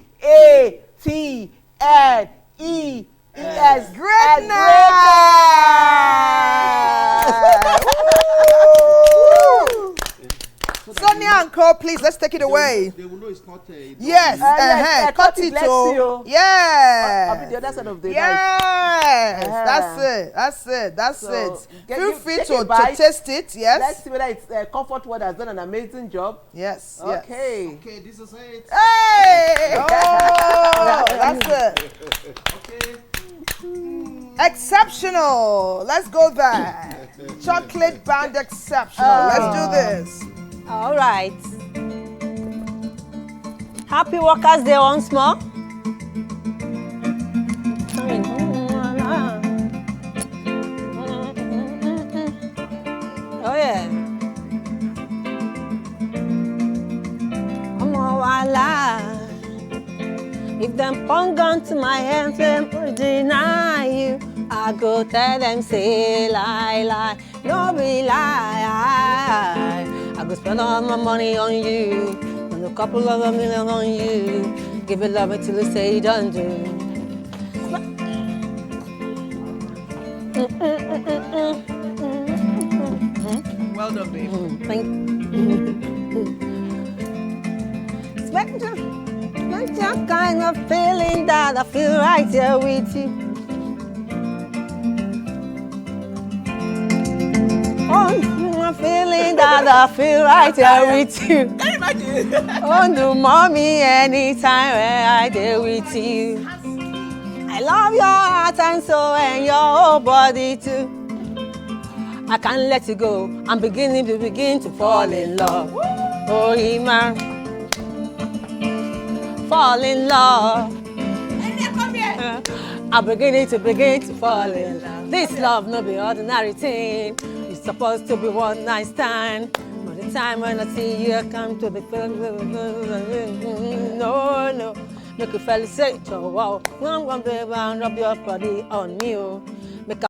Sonia and Co, please, let's take it away. They will know it's not yes, cut it, yeah. The other side of the yes, that's it. Feel free to taste it, yes. Let's see whether it's Comfort World has done an amazing job. Yes, okay. Okay, this is it. Hey! Oh, that's it. Okay. Exceptional. Let's go there. Chocolate Band Exceptional. Let's do this. All right. Happy Workers' Day once more. Oh yeah. If them pong gun to my hands, them deny you. I go tell them say lie, no be lie. I go spend all my money on you, and a couple of $1 million on you. Give it love until you say you don't do. Well done, babe. Thank you. It's your kind of feeling that I feel right here with you. Oh, I'm feeling that I feel right here with you. Can you imagine? Oh, no, mommy, anytime I there with you. I love your heart and soul and your whole body too. I can't let you go. I'm beginning to fall in love. Oh, man. Fall in love. I'm beginning to fall in love. This love no be ordinary thing. It's supposed to be one night stand. But the time when I see you, I come to the no. Make you feel safe, oh wow. I'm gonna be around, rub your body on me, oh.